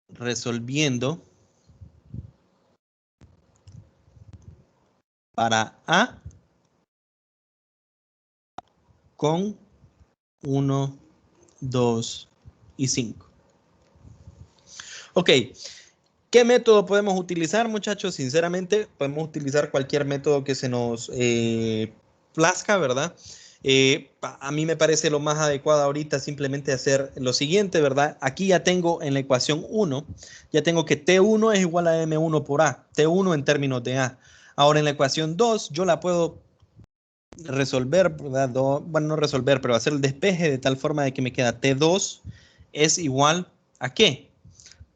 Resolviendo para A con 1, 2 y 5. Ok, ¿qué método podemos utilizar, muchachos? Sinceramente, podemos utilizar cualquier método que se nos plazca, ¿verdad? A mí me parece lo más adecuado ahorita simplemente hacer lo siguiente, ¿verdad? Aquí ya tengo en la ecuación 1, ya tengo que T1 es igual a M1 por A, T1 en términos de A. Ahora en la ecuación 2 yo la puedo resolver, ¿verdad? Bueno, no resolver, pero hacer el despeje de tal forma de que me queda T2 es igual ¿a qué?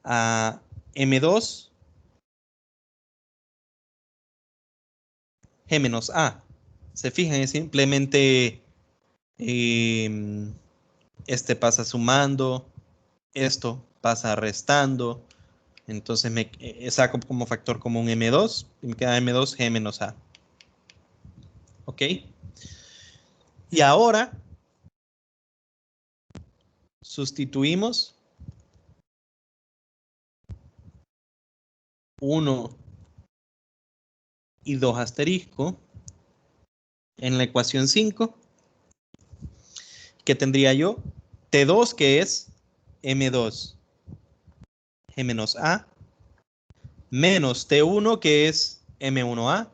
A M2 G menos A. Se fijan, es simplemente este pasa sumando, esto pasa restando, entonces me saco como factor común M2 y me queda M2 G menos A. ¿Ok? Y ahora sustituimos 1 y 2 asterisco en la ecuación 5. ¿Qué tendría yo? T2 que es M2 G menos A menos T1 que es M1A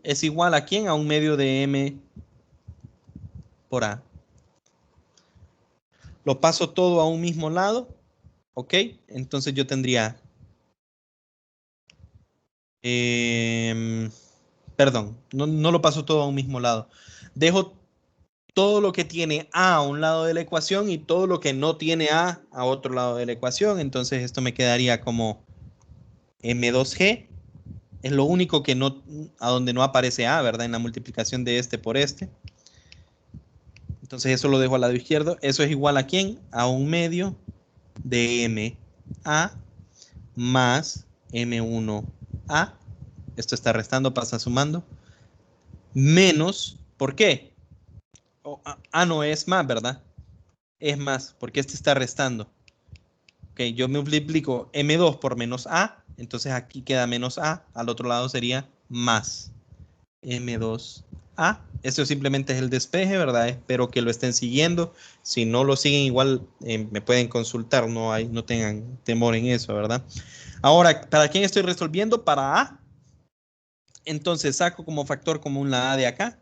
es igual a ¿quién? A un medio de M por A. Lo paso todo a un mismo lado, ¿ok? Entonces yo tendría, perdón, no lo paso todo a un mismo lado. Dejo todo lo que tiene A un lado de la ecuación y todo lo que no tiene A otro lado de la ecuación. Entonces esto me quedaría como M2G. Es lo único que no, a donde no aparece A, ¿verdad? En la multiplicación de este por este. Entonces eso lo dejo al lado izquierdo. Eso es igual a ¿quién? A un medio de M A más M1A Esto está restando, pasa sumando. Menos, ¿por qué? No, es más, ¿verdad? Es más, porque este está restando. Ok, yo multiplico M2 por menos A, entonces aquí queda menos A, al otro lado sería más M2A. Esto simplemente es el despeje, ¿verdad? Espero que lo estén siguiendo. Si no lo siguen, igual me pueden consultar, no tengan temor en eso, ¿verdad? Ahora, ¿para quién estoy resolviendo? Para A. Entonces saco como factor común la A de acá.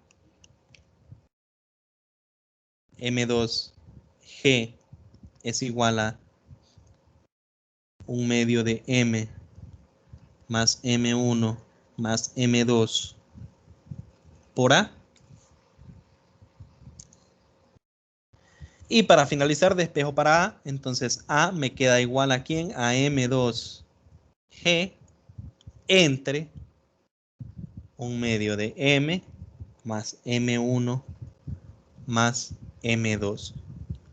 M2G es igual a 1/2 de M más M1 más M2 por A. Y para finalizar, despejo para A. Entonces A me queda igual a ¿quién? A M2G entre 1/2 de M más M1 más M2.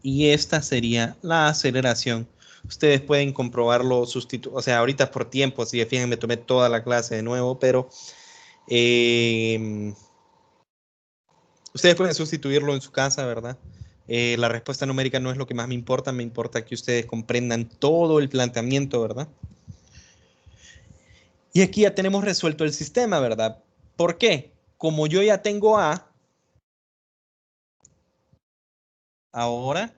Y esta sería la aceleración. Ustedes pueden comprobarlo, o sea, ahorita por tiempo, si fijan, me tomé toda la clase de nuevo, pero ustedes pueden sustituirlo en su casa, ¿verdad? La respuesta numérica no es lo que más me importa que ustedes comprendan todo el planteamiento, ¿verdad? Y aquí ya tenemos resuelto el sistema, ¿verdad? ¿Por qué? Como yo ya tengo A, ahora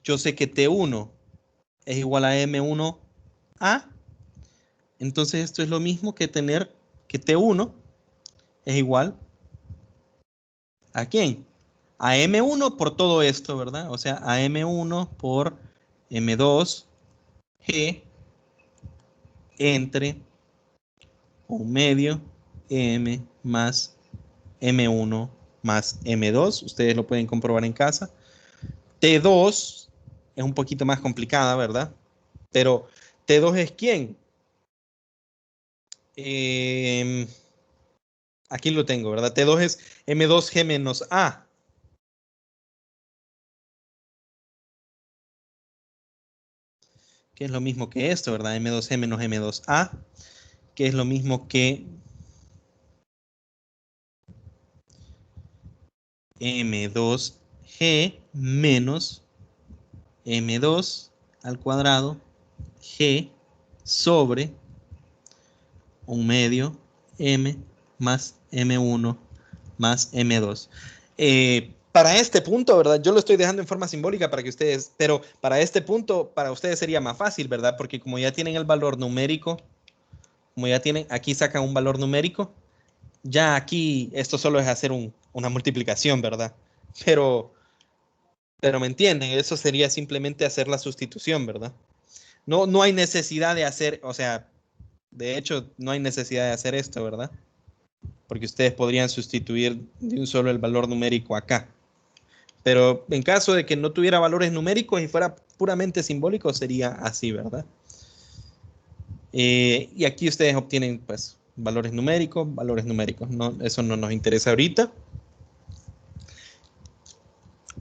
yo sé que T1 es igual a M1A. Entonces esto es lo mismo que tener que T1 es igual ¿a quién? A M1 por todo esto, ¿verdad? O sea, a M1 por M2G entre 1/2 M más M1 más M2. Ustedes lo pueden comprobar en casa. T2 es un poquito más complicada, ¿verdad? Pero T2 es ¿quién? Aquí lo tengo, ¿verdad? T2 es M2G menos A. Que es lo mismo que esto, ¿verdad? M2G menos M2A, que es lo mismo que M2G menos M2 al cuadrado G sobre 1/2 M más M1 más M2. Para este punto, ¿verdad? Yo lo estoy dejando en forma simbólica para que ustedes, pero para este punto, para ustedes sería más fácil, ¿verdad? Porque como ya tienen el valor numérico, como ya tienen, aquí sacan un valor numérico, ya aquí esto solo es hacer una multiplicación, ¿verdad? Pero, pero me entienden, eso sería simplemente hacer la sustitución, ¿verdad? No hay necesidad de hacer, o sea, de hecho, no hay necesidad de hacer esto, ¿verdad? Porque ustedes podrían sustituir de un solo el valor numérico acá. Pero en caso de que no tuviera valores numéricos y fuera puramente simbólico, sería así, ¿verdad? Y aquí ustedes obtienen, pues, valores numéricos. No, eso no nos interesa ahorita.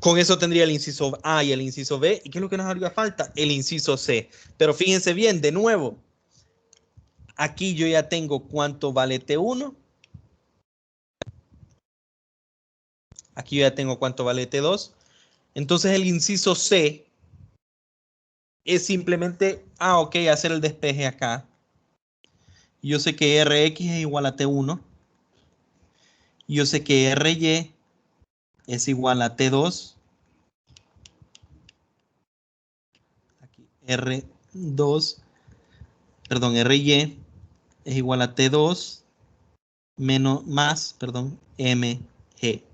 Con eso tendría el inciso A y el inciso B. ¿Y qué es lo que nos haría falta? El inciso C. Pero fíjense bien, de nuevo, aquí yo ya tengo cuánto vale T1. Aquí yo ya tengo cuánto vale T2. Entonces el inciso C es simplemente, ok, hacer el despeje acá. Yo sé que Rx es igual a T1. Yo sé que Ry es igual a T2. Aquí R2, perdón, Ry es igual a T2 menos más, perdón, Mg.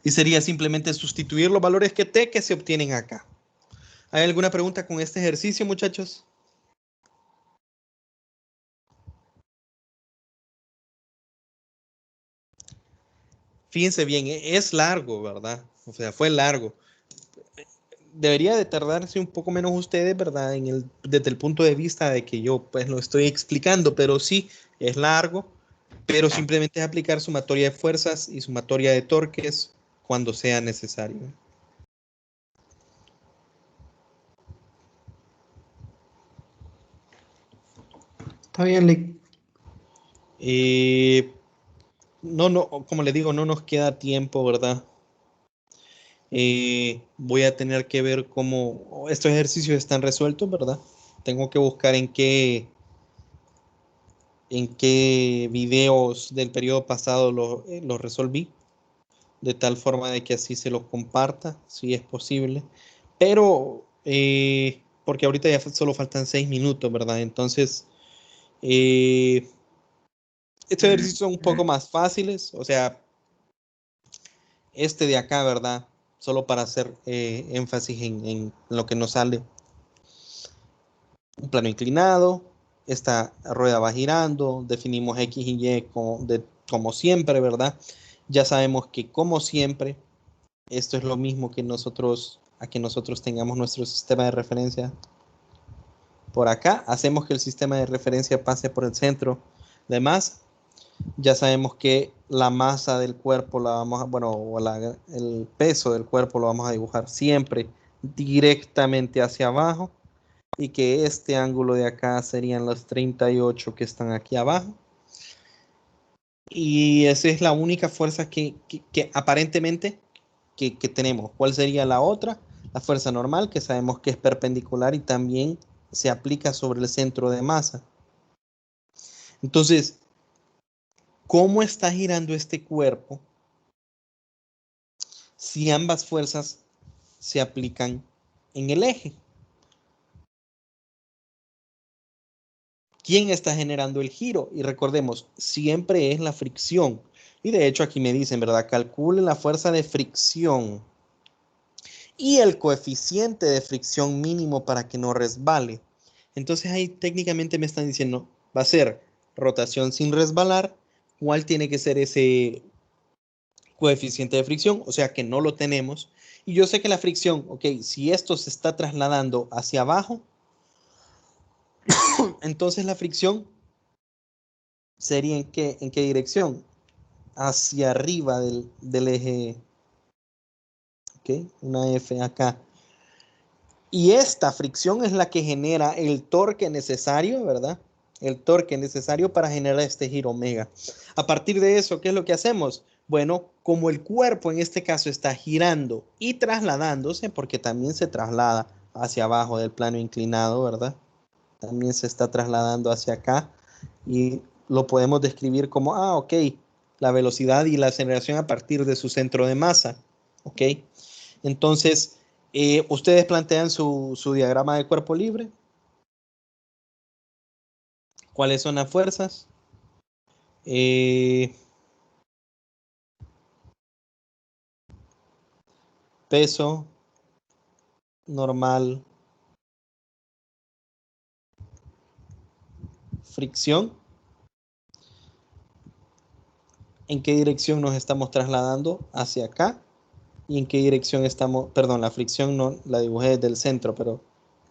Y sería simplemente sustituir los valores que T que se obtienen acá. ¿Hay alguna pregunta con este ejercicio, muchachos? Fíjense bien, es largo, ¿verdad? O sea, fue largo. Debería de tardarse un poco menos ustedes, ¿verdad? Desde el punto de vista de que yo pues lo estoy explicando, pero sí, es largo, pero simplemente es aplicar sumatoria de fuerzas y sumatoria de torques cuando sea necesario. Está bien, Lick. No, como le digo, no nos queda tiempo, ¿verdad? Voy a tener que ver cómo estos ejercicios están resueltos, ¿verdad? Tengo que buscar en qué videos del periodo pasado los resolví, de tal forma de que así se los comparta, si es posible. Pero, porque ahorita ya solo faltan 6 minutos, ¿verdad? Entonces, estos ejercicios son un poco más fáciles, o sea, este de acá, ¿verdad? Solo para hacer énfasis en lo que nos sale. Un plano inclinado, esta rueda va girando, definimos X y Y como siempre, ¿verdad? Ya sabemos que como siempre, esto es lo mismo que que nosotros tengamos nuestro sistema de referencia por acá. Hacemos que el sistema de referencia pase por el centro de masa. Ya sabemos que la masa del cuerpo el peso del cuerpo lo vamos a dibujar siempre directamente hacia abajo, y que este ángulo de acá serían los 38 que están aquí abajo. Y esa es la única fuerza que aparentemente que tenemos. ¿Cuál sería la otra? La fuerza normal, que sabemos que es perpendicular y también se aplica sobre el centro de masa. Entonces, ¿cómo está girando este cuerpo si ambas fuerzas se aplican en el eje? ¿Quién está generando el giro? Y recordemos, siempre es la fricción. Y de hecho aquí me dicen, ¿verdad? Calculen la fuerza de fricción y el coeficiente de fricción mínimo para que no resbale. Entonces ahí técnicamente me están diciendo, va a ser rotación sin resbalar. ¿Cuál tiene que ser ese coeficiente de fricción? O sea que no lo tenemos. Y yo sé que la fricción, ok, si esto se está trasladando hacia abajo, entonces la fricción sería en qué dirección? Hacia arriba del eje, ¿ok? Una F acá. Y esta fricción es la que genera el torque necesario, ¿verdad? El torque necesario para generar este giro omega. A partir de eso, ¿qué es lo que hacemos? Bueno, como el cuerpo en este caso está girando y trasladándose, porque también se traslada hacia abajo del plano inclinado, ¿verdad? También se está trasladando hacia acá y lo podemos describir como, ok, la velocidad y la aceleración a partir de su centro de masa, ¿ok? Entonces, ustedes plantean su diagrama de cuerpo libre. ¿Cuáles son las fuerzas? Peso, normal, fricción. ¿En qué dirección nos estamos trasladando? Hacia acá. ¿Y en qué dirección estamos? Perdón, la fricción no la dibujé desde el centro, pero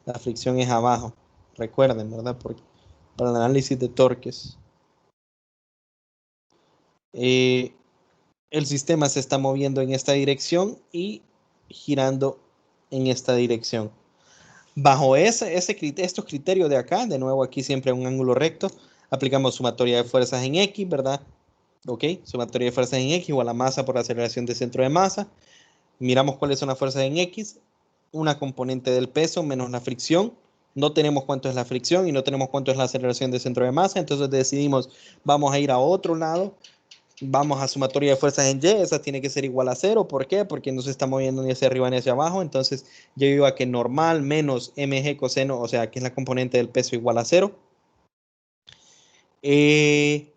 la fricción es abajo. Recuerden, ¿verdad? Porque para el análisis de torques, el sistema se está moviendo en esta dirección y girando en esta dirección. Bajo estos criterios de acá, de nuevo aquí siempre un ángulo recto, aplicamos sumatoria de fuerzas en X, ¿verdad? Ok, sumatoria de fuerzas en X igual a masa por aceleración de centro de masa. Miramos cuáles son las fuerzas en X, una componente del peso menos la fricción. No tenemos cuánto es la fricción y no tenemos cuánto es la aceleración de centro de masa, entonces decidimos, vamos a ir a otro lado, vamos a sumatoria de fuerzas en Y, esa tiene que ser igual a 0, ¿por qué? Porque no se está moviendo ni hacia arriba ni hacia abajo, entonces yo digo a que normal menos mg coseno, o sea, que es la componente del peso igual a 0. Y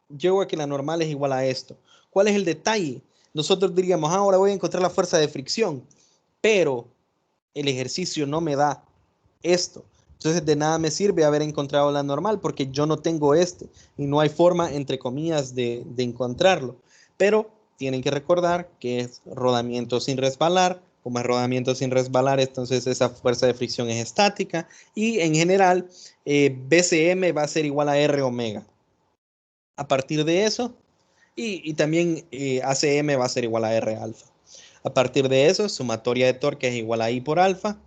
llego a que la normal es igual a esto. ¿Cuál es el detalle? Nosotros diríamos, ahora voy a encontrar la fuerza de fricción, pero el ejercicio no me da esto. Entonces de nada me sirve haber encontrado la normal porque yo no tengo este y no hay forma, entre comillas, de encontrarlo. Pero tienen que recordar que es rodamiento sin resbalar. Como es rodamiento sin resbalar, entonces esa fuerza de fricción es estática y en general BCM va a ser igual a R omega. A partir de eso, y también ACM va a ser igual a R alfa. A partir de eso, sumatoria de torque es igual a I por alfa.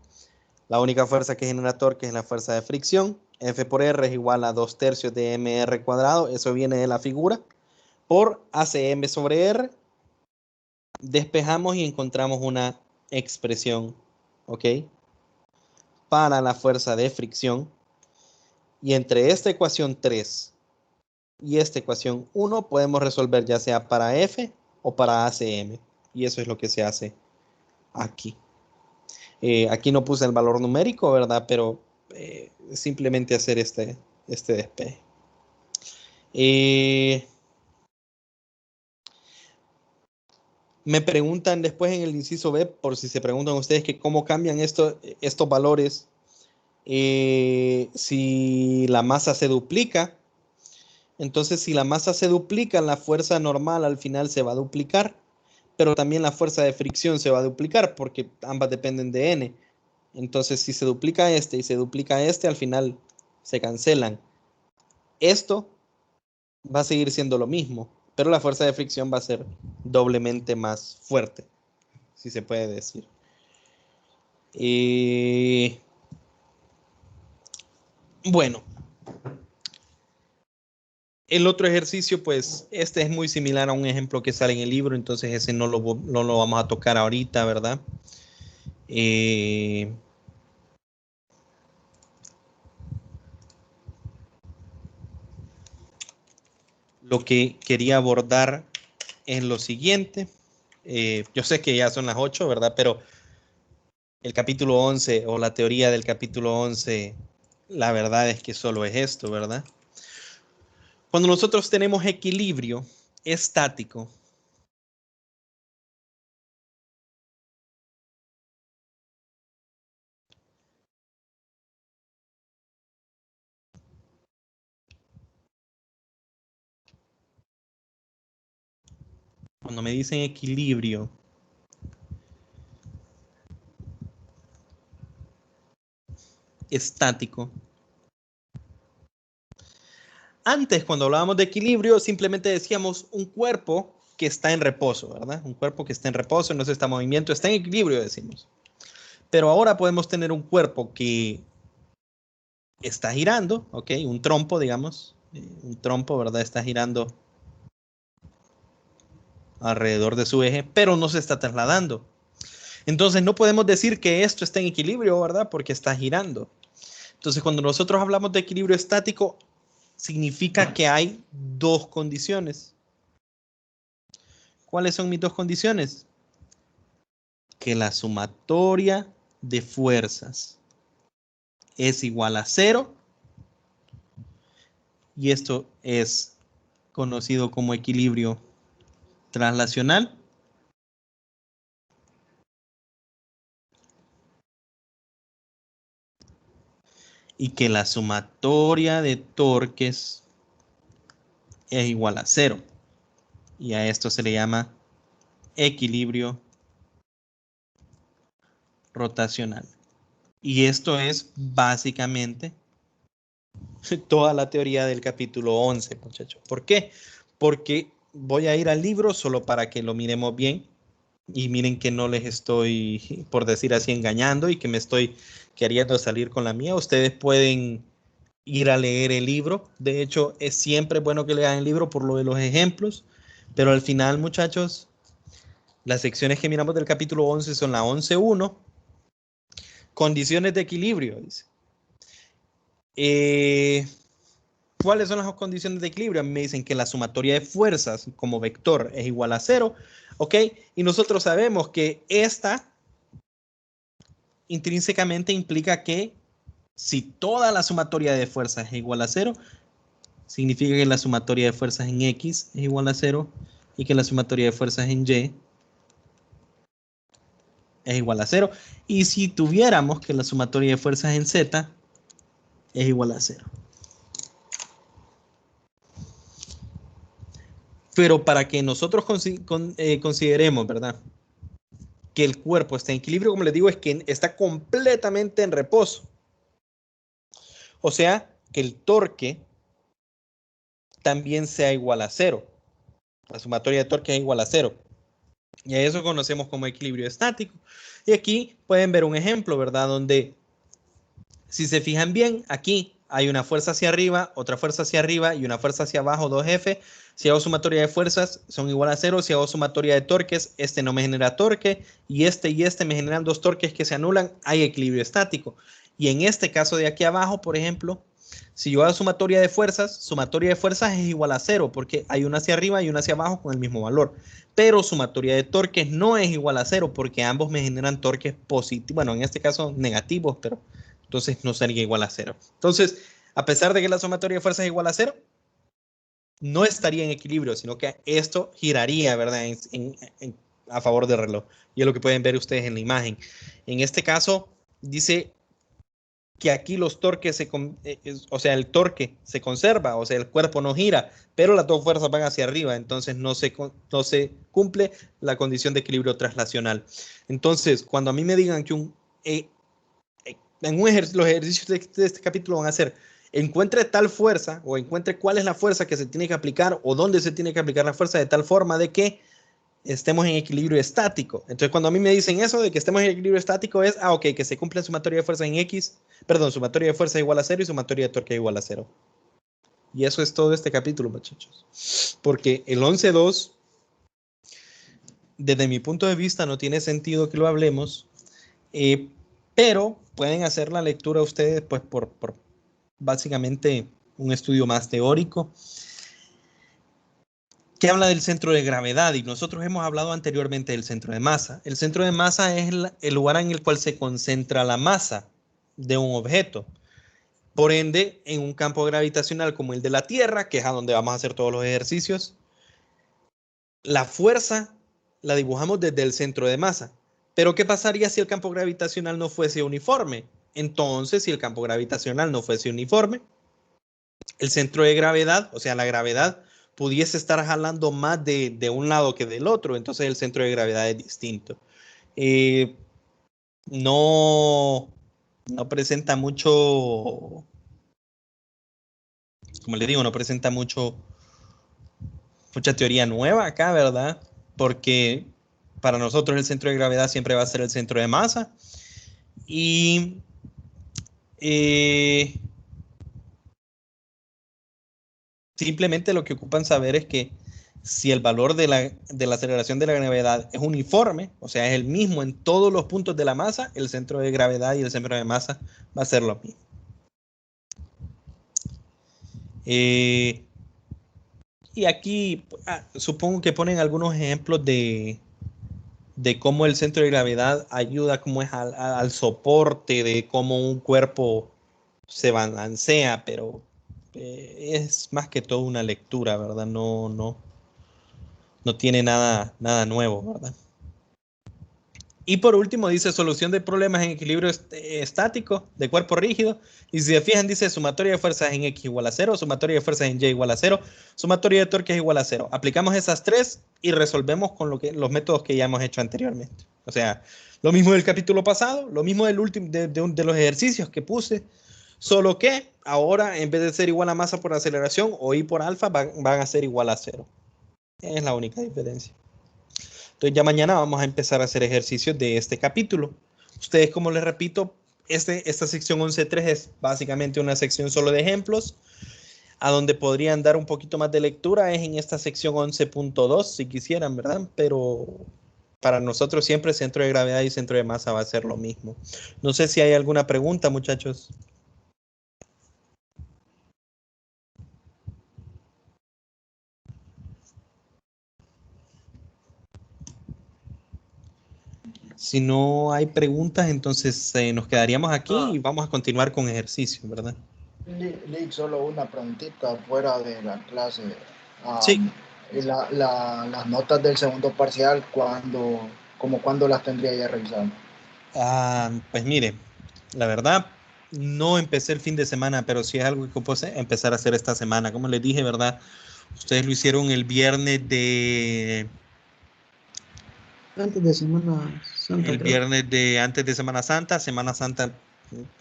La única fuerza que genera torque es la fuerza de fricción. F por R es igual a 2/3 de mr cuadrado, eso viene de la figura, por ACM sobre R. Despejamos y encontramos una expresión, ¿ok? Para la fuerza de fricción. Y entre esta ecuación 3 y esta ecuación 1 podemos resolver ya sea para F o para ACM. Y eso es lo que se hace aquí. Aquí no puse el valor numérico, ¿verdad? Pero simplemente hacer este despeje. Me preguntan después en el inciso B, por si se preguntan ustedes que cómo cambian estos valores si la masa se duplica. Entonces, si la masa se duplica, la fuerza normal al final se va a duplicar, pero también la fuerza de fricción se va a duplicar porque ambas dependen de N. Entonces, si se duplica este y se duplica este, al final se cancelan. Esto va a seguir siendo lo mismo, pero la fuerza de fricción va a ser doblemente más fuerte, si se puede decir. Bueno, el otro ejercicio, pues este es muy similar a un ejemplo que sale en el libro, entonces ese no lo vamos a tocar ahorita, ¿verdad? Lo que quería abordar es lo siguiente. Yo sé que ya son las 8, ¿verdad? Pero el capítulo 11 o la teoría del capítulo 11, la verdad es que solo es esto, ¿verdad? Cuando nosotros tenemos equilibrio estático, cuando me dicen equilibrio, estático. Antes, cuando hablábamos de equilibrio, simplemente decíamos un cuerpo que está en reposo, ¿verdad? Un cuerpo que está en reposo, no se está en movimiento, está en equilibrio, decimos. Pero ahora podemos tener un cuerpo que está girando, ¿ok? Un trompo, digamos. Un trompo, ¿verdad? Está girando alrededor de su eje, pero no se está trasladando. Entonces no podemos decir que esto está en equilibrio, ¿verdad? Porque está girando. Entonces cuando nosotros hablamos de equilibrio estático, significa que hay dos condiciones. ¿Cuáles son mis dos condiciones? Que la sumatoria de fuerzas es igual a 0 y esto es conocido como equilibrio translacional. Y que la sumatoria de torques es igual a 0. Y a esto se le llama equilibrio rotacional. Y esto es básicamente toda la teoría del capítulo 11, muchachos. ¿Por qué? Porque voy a ir al libro solo para que lo miremos bien. Y miren que no les estoy, por decir así, engañando y que me estoy queriendo salir con la mía. Ustedes pueden ir a leer el libro. De hecho, es siempre bueno que lean el libro por lo de los ejemplos. Pero al final, muchachos, las secciones que miramos del capítulo 11 son la 11.1. Condiciones de equilibrio, dice. ¿Cuáles son las condiciones de equilibrio? A mí me dicen que la sumatoria de fuerzas como vector es igual a 0, ¿ok? Y nosotros sabemos que esta intrínsecamente implica que si toda la sumatoria de fuerzas es igual a 0, significa que la sumatoria de fuerzas en X es igual a 0 y que la sumatoria de fuerzas en Y es igual a 0. Y si tuviéramos que la sumatoria de fuerzas en Z es igual a 0. Pero para que nosotros consideremos, ¿verdad?, que el cuerpo está en equilibrio, como les digo, es que está completamente en reposo. O sea, que el torque también sea igual a 0. La sumatoria de torque es igual a 0. Y a eso conocemos como equilibrio estático. Y aquí pueden ver un ejemplo, ¿verdad? Donde, si se fijan bien, aquí hay una fuerza hacia arriba, otra fuerza hacia arriba y una fuerza hacia abajo, 2F. Si hago sumatoria de fuerzas, son igual a 0. Si hago sumatoria de torques, este no me genera torque y este me generan dos torques que se anulan. Hay equilibrio estático. Y en este caso de aquí abajo, por ejemplo, si yo hago sumatoria de fuerzas es igual a 0 porque hay una hacia arriba y una hacia abajo con el mismo valor. Pero sumatoria de torques no es igual a 0 porque ambos me generan torques positivos. Bueno, en este caso negativos, pero entonces no sería igual a 0. Entonces, a pesar de que la sumatoria de fuerzas es igual a 0, no estaría en equilibrio, sino que esto giraría, ¿verdad? A favor del reloj. Y es lo que pueden ver ustedes en la imagen. En este caso, dice que aquí los torques, o sea, el torque se conserva, o sea, el cuerpo no gira, pero las dos fuerzas van hacia arriba, entonces no se cumple la condición de equilibrio traslacional. Entonces, cuando a mí me digan que los ejercicios de este capítulo van a ser encuentre tal fuerza o encuentre cuál es la fuerza que se tiene que aplicar o dónde se tiene que aplicar la fuerza de tal forma de que estemos en equilibrio estático. Entonces, cuando a mí me dicen eso de que estemos en equilibrio estático es, ok, que se cumple sumatoria de fuerza en X, perdón, sumatoria de fuerza igual a 0 y sumatoria de torque igual a 0. Y eso es todo este capítulo, muchachos. Porque el 11.2, desde mi punto de vista, no tiene sentido que lo hablemos, pero pueden hacer la lectura ustedes, pues, por básicamente un estudio más teórico que habla del centro de gravedad, y nosotros hemos hablado anteriormente del centro de masa. El centro de masa es el lugar en el cual se concentra la masa de un objeto. Por ende, en un campo gravitacional como el de la Tierra, que es a donde vamos a hacer todos los ejercicios, la fuerza la dibujamos desde el centro de masa. Pero ¿qué pasaría si el campo gravitacional no fuese uniforme? Entonces, si el campo gravitacional no fuese uniforme, el centro de gravedad, o sea, la gravedad, pudiese estar jalando más de un lado que del otro, entonces el centro de gravedad es distinto. No presenta mucho, como les digo, no presenta mucha teoría nueva acá, ¿verdad? Porque para nosotros el centro de gravedad siempre va a ser el centro de masa. Y simplemente lo que ocupan saber es que si el valor de la aceleración de la gravedad es uniforme, o sea, es el mismo en todos los puntos de la masa, el centro de gravedad y el centro de masa va a ser lo mismo. Y aquí supongo que ponen algunos ejemplos de cómo el centro de gravedad ayuda como es al soporte, de cómo un cuerpo se balancea, pero es más que todo una lectura, ¿verdad? No tiene nada nuevo, ¿verdad? Y por último dice solución de problemas en equilibrio estático de cuerpo rígido. Y si se fijan dice sumatoria de fuerzas en X igual a 0, sumatoria de fuerzas en Y igual a 0, sumatoria de torques igual a 0. Aplicamos esas tres y resolvemos con los métodos que ya hemos hecho anteriormente. O sea, lo mismo del capítulo pasado, lo mismo del último de los ejercicios que puse, solo que ahora en vez de ser igual a masa por aceleración o I por alfa van a ser igual a 0. Es la única diferencia. Entonces ya mañana vamos a empezar a hacer ejercicios de este capítulo. Ustedes, como les repito, esta sección 11.3 es básicamente una sección solo de ejemplos. A donde podrían dar un poquito más de lectura es en esta sección 11.2 si quisieran, ¿verdad? Pero para nosotros siempre centro de gravedad y centro de masa va a ser lo mismo. No sé si hay alguna pregunta, muchachos. Si no hay preguntas, entonces nos quedaríamos aquí y vamos a continuar con ejercicio, ¿verdad? Lick, solo una preguntita fuera de la clase. Sí. Las notas del segundo parcial, ¿cuándo las tendría ya revisando? Pues mire, la verdad, no empecé el fin de semana, pero sí es algo que puedo empezar a hacer esta semana. Como les dije, ¿verdad? Ustedes lo hicieron el viernes de... Antes de Semana Santa. El viernes de antes de Semana Santa. Semana Santa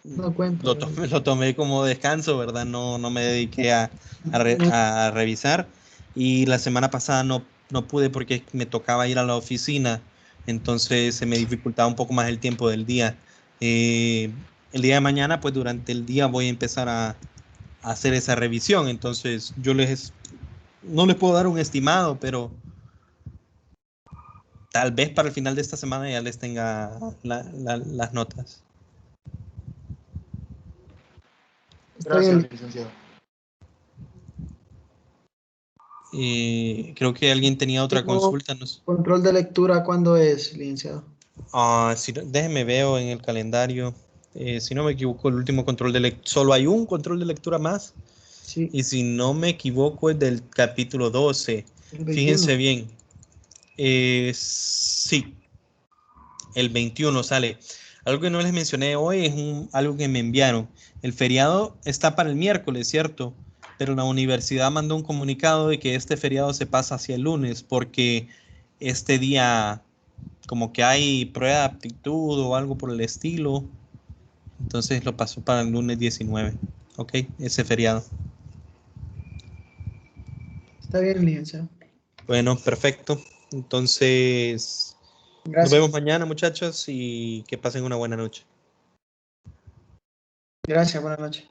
no cuenta, lo tomé como descanso, ¿verdad? No me dediqué a revisar. Y la semana pasada no pude porque me tocaba ir a la oficina. Entonces se me dificultaba un poco más el tiempo del día. El día de mañana, pues durante el día voy a empezar a hacer esa revisión. Entonces yo no les puedo dar un estimado, pero tal vez para el final de esta semana ya les tenga las notas. Gracias, licenciado. Creo que alguien tenía otra consulta. ¿Control de lectura cuándo es, licenciado? Déjeme veo en el calendario. Si no me equivoco, el último control de lectura, solo hay un control de lectura más. Sí. Y si no me equivoco, es del capítulo 12. Fíjense bien. Sí, el 21 sale. Algo que no les mencioné hoy es algo que me enviaron. El feriado está para el miércoles, ¿cierto? Pero la universidad mandó un comunicado de que este feriado se pasa hacia el lunes porque este día como que hay prueba de aptitud o algo por el estilo. Entonces lo pasó para el lunes 19. Ok, ese feriado. Está bien, licenciado. Bueno, perfecto. Entonces, Gracias. nos vemos mañana, muchachos, y que pasen una buena noche. Gracias, buenas noches.